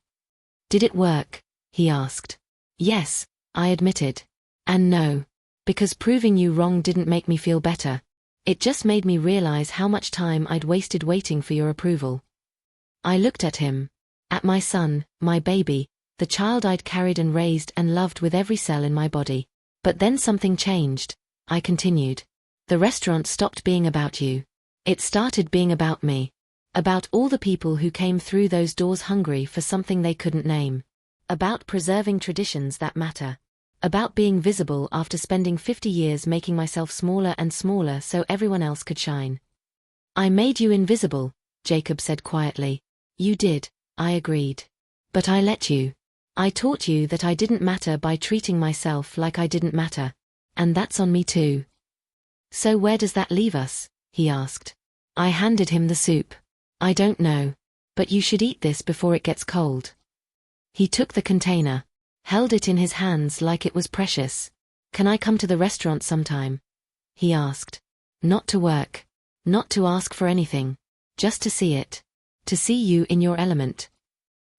"Did it work?" he asked. "Yes," I admitted. "And no. Because proving you wrong didn't make me feel better. It just made me realize how much time I'd wasted waiting for your approval." I looked at him. At my son, my baby, the child I'd carried and raised and loved with every cell in my body. "But then something changed," I continued. "The restaurant stopped being about you. It started being about me. About all the people who came through those doors hungry for something they couldn't name. About preserving traditions that matter. About being visible after spending 50 years making myself smaller and smaller so everyone else could shine. I made you invisible, Jacob said quietly. You did, I agreed. But I let you. I taught you that I didn't matter by treating myself like I didn't matter. And that's on me too. So where does that leave us? He asked. I handed him the soup. I don't know. But you should eat this before it gets cold. He took the container, held it in his hands like it was precious. Can I come to the restaurant sometime? He asked. Not to work. Not to ask for anything. Just to see it. To see you in your element.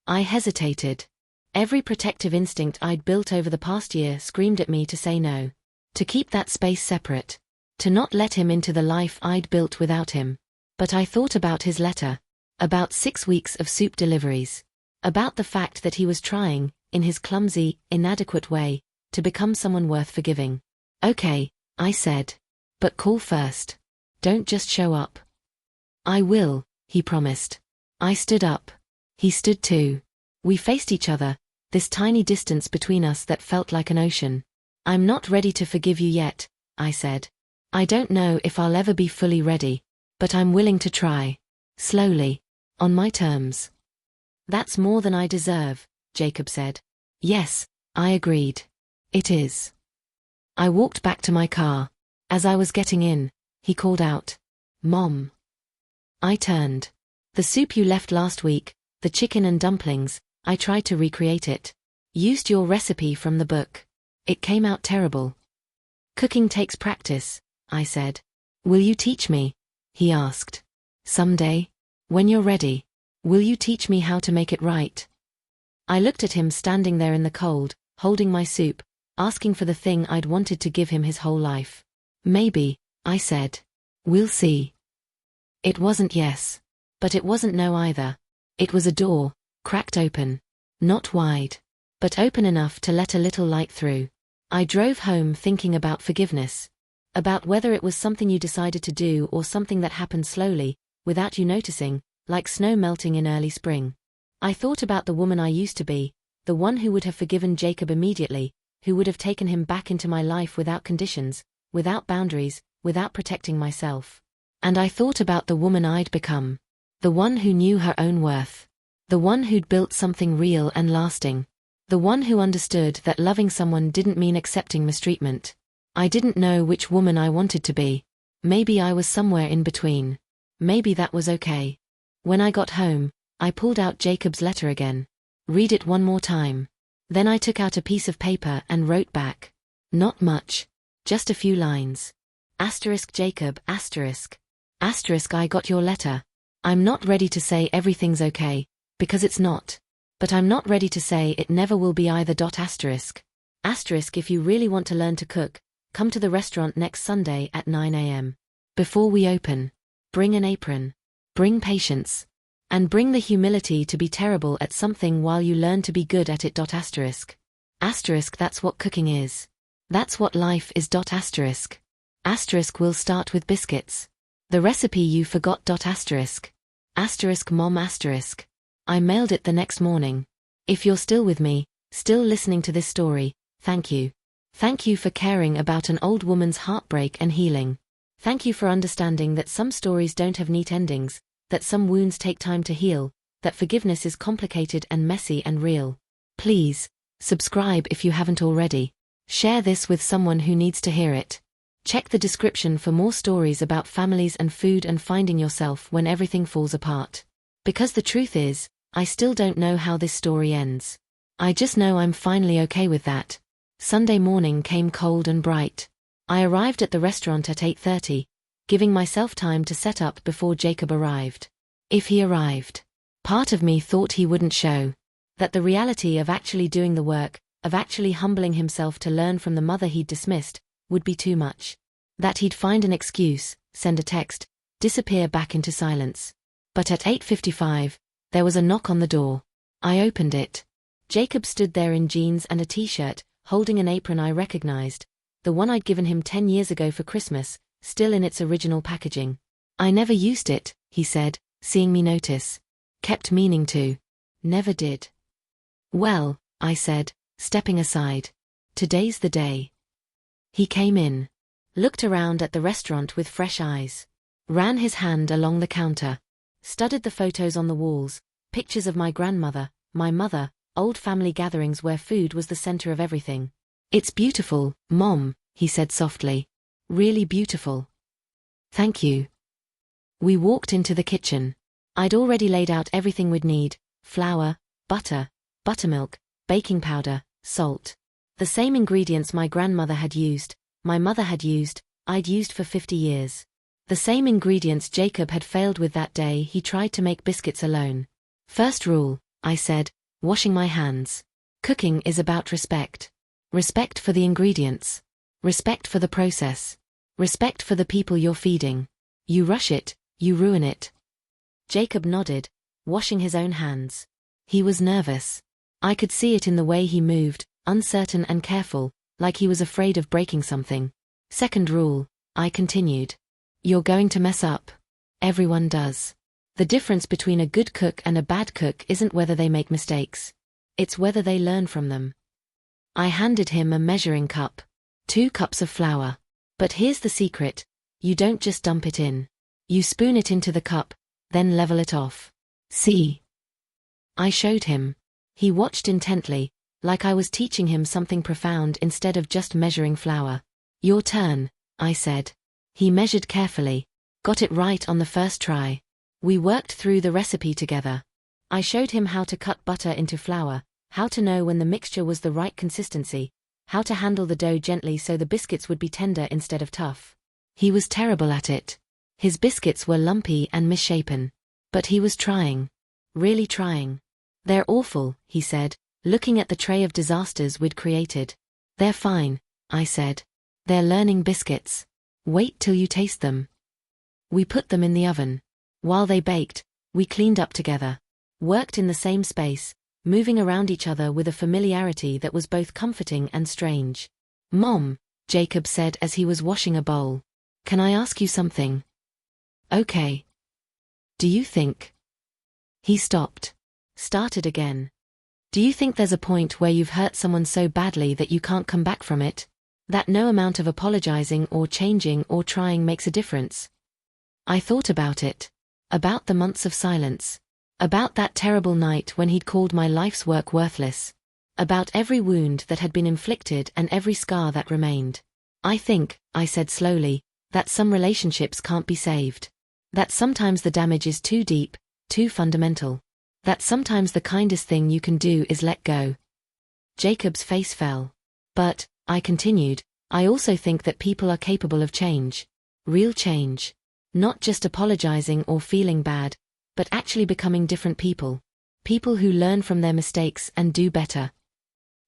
I hesitated. Every protective instinct I'd built over the past year screamed at me to say no. To keep that space separate. To not let him into the life I'd built without him. But I thought about his letter. About 6 weeks of soup deliveries. About the fact that he was trying, in his clumsy, inadequate way, to become someone worth forgiving. Okay, I said. But call first. Don't just show up. I will, he promised. I stood up. He stood too. We faced each other, this tiny distance between us that felt like an ocean. I'm not ready to forgive you yet, I said. I don't know if I'll ever be fully ready, but I'm willing to try. Slowly. On my terms. That's more than I deserve, Jacob said. Yes, I agreed. It is. I walked back to my car. As I was getting in, he called out, Mom. I turned. The soup you left last week, the chicken and dumplings, I tried to recreate it. Used your recipe from the book. It came out terrible. Cooking takes practice, I said. Will you teach me? He asked. Someday? When you're ready. Will you teach me how to make it right? I looked at him standing there in the cold, holding my soup, asking for the thing I'd wanted to give him his whole life. Maybe, I said. We'll see. It wasn't yes. But it wasn't no either. It was a door, cracked open. Not wide. But open enough to let a little light through. I drove home thinking about forgiveness. About whether it was something you decided to do or something that happened slowly, without you noticing, like snow melting in early spring. I thought about the woman I used to be, the one who would have forgiven Jacob immediately, who would have taken him back into my life without conditions, without boundaries, without protecting myself. And I thought about the woman I'd become. The one who knew her own worth. The one who'd built something real and lasting. The one who understood that loving someone didn't mean accepting mistreatment. I didn't know which woman I wanted to be. Maybe I was somewhere in between. Maybe that was okay. When I got home, I pulled out Jacob's letter again. Read it one more time. Then I took out a piece of paper and wrote back. Not much. Just a few lines. Asterisk Jacob, asterisk. Asterisk I got your letter. I'm not ready to say everything's okay, because it's not. But I'm not ready to say it never will be either. Asterisk. Asterisk if you really want to learn to cook, come to the restaurant next Sunday at 9 a.m. Before we open. Bring an apron. Bring patience. And bring the humility to be terrible at something while you learn to be good at it. Asterisk. Asterisk that's what cooking is. That's what life is. Asterisk. Asterisk we'll start with biscuits. The recipe you forgot. Asterisk. Asterisk mom asterisk. I mailed it the next morning. If you're still with me, still listening to this story, thank you. Thank you for caring about an old woman's heartbreak and healing. Thank you for understanding that some stories don't have neat endings, that some wounds take time to heal, that forgiveness is complicated and messy and real. Please, subscribe if you haven't already. Share this with someone who needs to hear it. Check the description for more stories about families and food and finding yourself when everything falls apart. Because the truth is, I still don't know how this story ends. I just know I'm finally okay with that. Sunday morning came cold and bright. I arrived at the restaurant at 8:30, giving myself time to set up before Jacob arrived. If he arrived. Part of me thought he wouldn't show. That the reality of actually doing the work, of actually humbling himself to learn from the mother he'd dismissed, would be too much. That he'd find an excuse, send a text, disappear back into silence. But at 8:55, there was a knock on the door. I opened it. Jacob stood there in jeans and a t-shirt, holding an apron I recognized, the one I'd given him 10 years ago for Christmas, still in its original packaging. I never used it, he said, seeing me notice. Kept meaning to. Never did. Well, I said, stepping aside. Today's the day. He came in, looked around at the restaurant with fresh eyes, ran his hand along the counter, studied the photos on the walls, pictures of my grandmother, my mother, old family gatherings where food was the center of everything. "It's beautiful, Mom," he said softly. "Really beautiful." "Thank you." We walked into the kitchen. I'd already laid out everything we'd need: flour, butter, buttermilk, baking powder, salt. The same ingredients my grandmother had used, my mother had used, I'd used for 50 years. The same ingredients Jacob had failed with that day he tried to make biscuits alone. "First rule," I said, washing my hands. "Cooking is about respect. Respect for the ingredients. Respect for the process. Respect for the people you're feeding. You rush it, you ruin it." Jacob nodded, washing his own hands. He was nervous. I could see it in the way he moved, uncertain and careful, like he was afraid of breaking something. "Second rule," I continued. "You're going to mess up. Everyone does. The difference between a good cook and a bad cook isn't whether they make mistakes. It's whether they learn from them." I handed him a measuring cup. 2 cups of flour. "But here's the secret. You don't just dump it in. You spoon it into the cup, then level it off. See?" I showed him. He watched intently, like I was teaching him something profound instead of just measuring flour. "Your turn," I said. He measured carefully, got it right on the first try. We worked through the recipe together. I showed him how to cut butter into flour, how to know when the mixture was the right consistency, how to handle the dough gently so the biscuits would be tender instead of tough. He was terrible at it. His biscuits were lumpy and misshapen. But he was trying. Really trying. "They're awful," he said, looking at the tray of disasters we'd created. "They're fine," I said. "They're learning biscuits. Wait till you taste them." We put them in the oven. While they baked, we cleaned up together. Worked in the same space, moving around each other with a familiarity that was both comforting and strange. "Mom," Jacob said as he was washing a bowl. "Can I ask you something?" "Okay." "Do you think—" He stopped. Started again. "Do you think there's a point where you've hurt someone so badly that you can't come back from it? That no amount of apologizing or changing or trying makes a difference?" I thought about it. About the months of silence. About that terrible night when he'd called my life's work worthless. About every wound that had been inflicted and every scar that remained. "I think," I said slowly, "that some relationships can't be saved. That sometimes the damage is too deep, too fundamental. That sometimes the kindest thing you can do is let go." Jacob's face fell. "But," I continued, "I also think that people are capable of change. Real change. Not just apologizing or feeling bad, but actually becoming different people. People who learn from their mistakes and do better."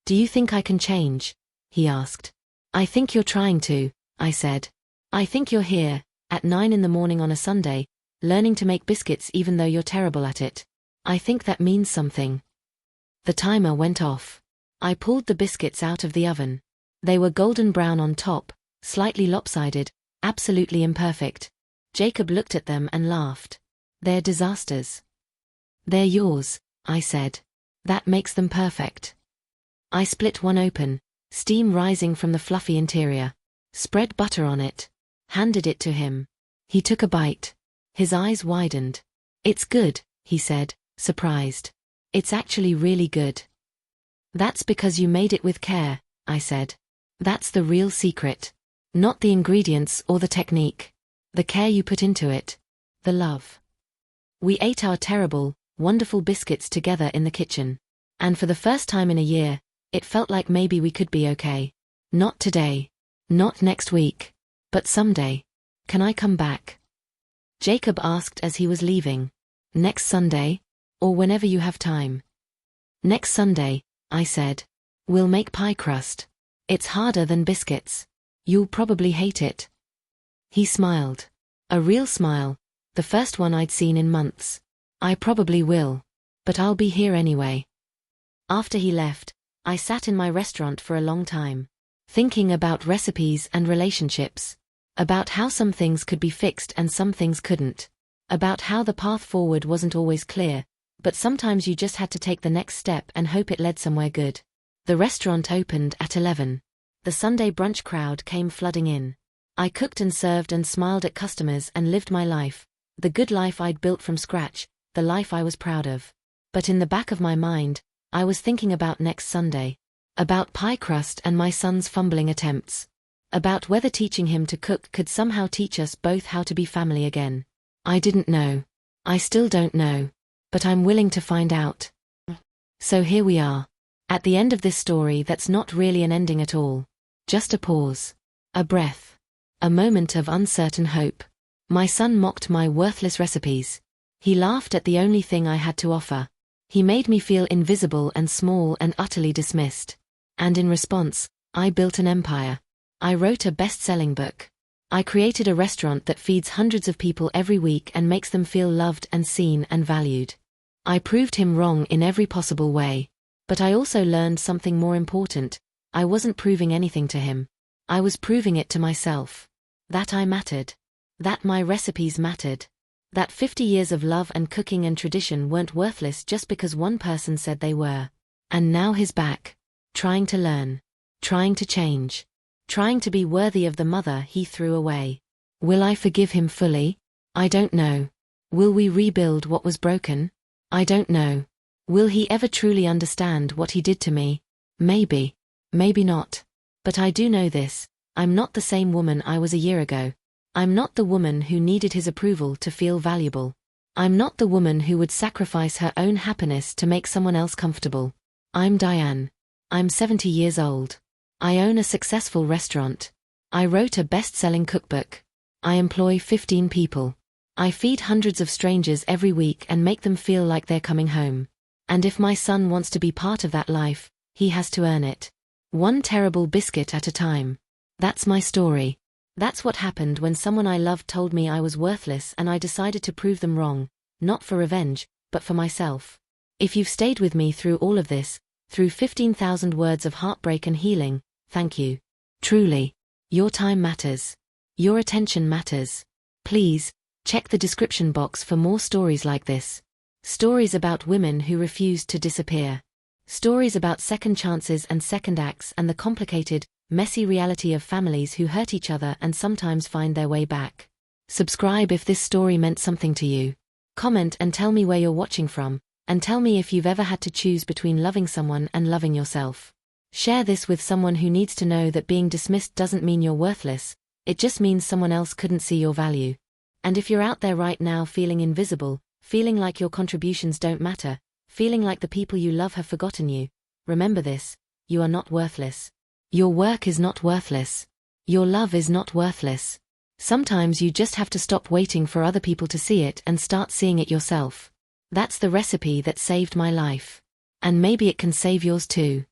"Do you think I can change?" he asked. "I think you're trying to," I said. "I think you're here, at 9 in the morning on a Sunday, learning to make biscuits even though you're terrible at it. I think that means something." The timer went off. I pulled the biscuits out of the oven. They were golden brown on top, slightly lopsided, absolutely imperfect. Jacob looked at them and laughed. "They're disasters." "They're yours," I said. "That makes them perfect." I split one open, steam rising from the fluffy interior. Spread butter on it. Handed it to him. He took a bite. His eyes widened. "It's good," he said, surprised. "It's actually really good." "That's because you made it with care," I said. "That's the real secret. Not the ingredients or the technique. The care you put into it. The love." We ate our terrible, wonderful biscuits together in the kitchen. And for the first time in a year, it felt like maybe we could be okay. Not today. Not next week. But someday. "Can I come back?" Jacob asked as he was leaving. "Next Sunday? Or whenever you have time?" "Next Sunday," I said. "We'll make pie crust. It's harder than biscuits. You'll probably hate it." He smiled. A real smile, the first one I'd seen in months. "I probably will. But I'll be here anyway." After he left, I sat in my restaurant for a long time, thinking about recipes and relationships. About how some things could be fixed and some things couldn't. About how the path forward wasn't always clear, But sometimes you just had to take the next step and hope it led somewhere good. The restaurant opened at 11. The Sunday brunch crowd came flooding in. I cooked and served and smiled at customers and lived my life, the good life I'd built from scratch, the life I was proud of. But in the back of my mind, I was thinking about next Sunday. About pie crust and my son's fumbling attempts. About whether teaching him to cook could somehow teach us both how to be family again. I didn't know. I still don't know. But I'm willing to find out. So here we are. At the end of this story that's not really an ending at all. Just a pause. A breath. A moment of uncertain hope. My son mocked my worthless recipes. He laughed at the only thing I had to offer. He made me feel invisible and small and utterly dismissed. And in response, I built an empire. I wrote a best-selling book. I created a restaurant that feeds hundreds of people every week and makes them feel loved and seen and valued. I proved him wrong in every possible way. But I also learned something more important. I wasn't proving anything to him. I was proving it to myself. That I mattered. That my recipes mattered. That 50 years of love and cooking and tradition weren't worthless just because one person said they were. And now he's back. Trying to learn. Trying to change. Trying to be worthy of the mother he threw away. Will I forgive him fully? I don't know. Will we rebuild what was broken? I don't know. Will he ever truly understand what he did to me? Maybe. Maybe not. But I do know this. I'm not the same woman I was a year ago. I'm not the woman who needed his approval to feel valuable. I'm not the woman who would sacrifice her own happiness to make someone else comfortable. I'm Diane. I'm 70 years old. I own a successful restaurant. I wrote a best-selling cookbook. I employ 15 people. I feed hundreds of strangers every week and make them feel like they're coming home. And if my son wants to be part of that life, he has to earn it. One terrible biscuit at a time. That's my story. That's what happened when someone I loved told me I was worthless and I decided to prove them wrong, not for revenge, but for myself. If you've stayed with me through all of this, through 15,000 words of heartbreak and healing, thank you. Truly. Your time matters. Your attention matters. Please, check the description box for more stories like this. Stories about women who refused to disappear. Stories about second chances and second acts and the complicated, messy reality of families who hurt each other and sometimes find their way back. Subscribe if this story meant something to you. Comment and tell me where you're watching from, and tell me if you've ever had to choose between loving someone and loving yourself. Share this with someone who needs to know that being dismissed doesn't mean you're worthless, it just means someone else couldn't see your value. And if you're out there right now feeling invisible, feeling like your contributions don't matter, feeling like the people you love have forgotten you, remember this: you are not worthless. Your work is not worthless. Your love is not worthless. Sometimes you just have to stop waiting for other people to see it and start seeing it yourself. That's the recipe that saved my life. And maybe it can save yours too.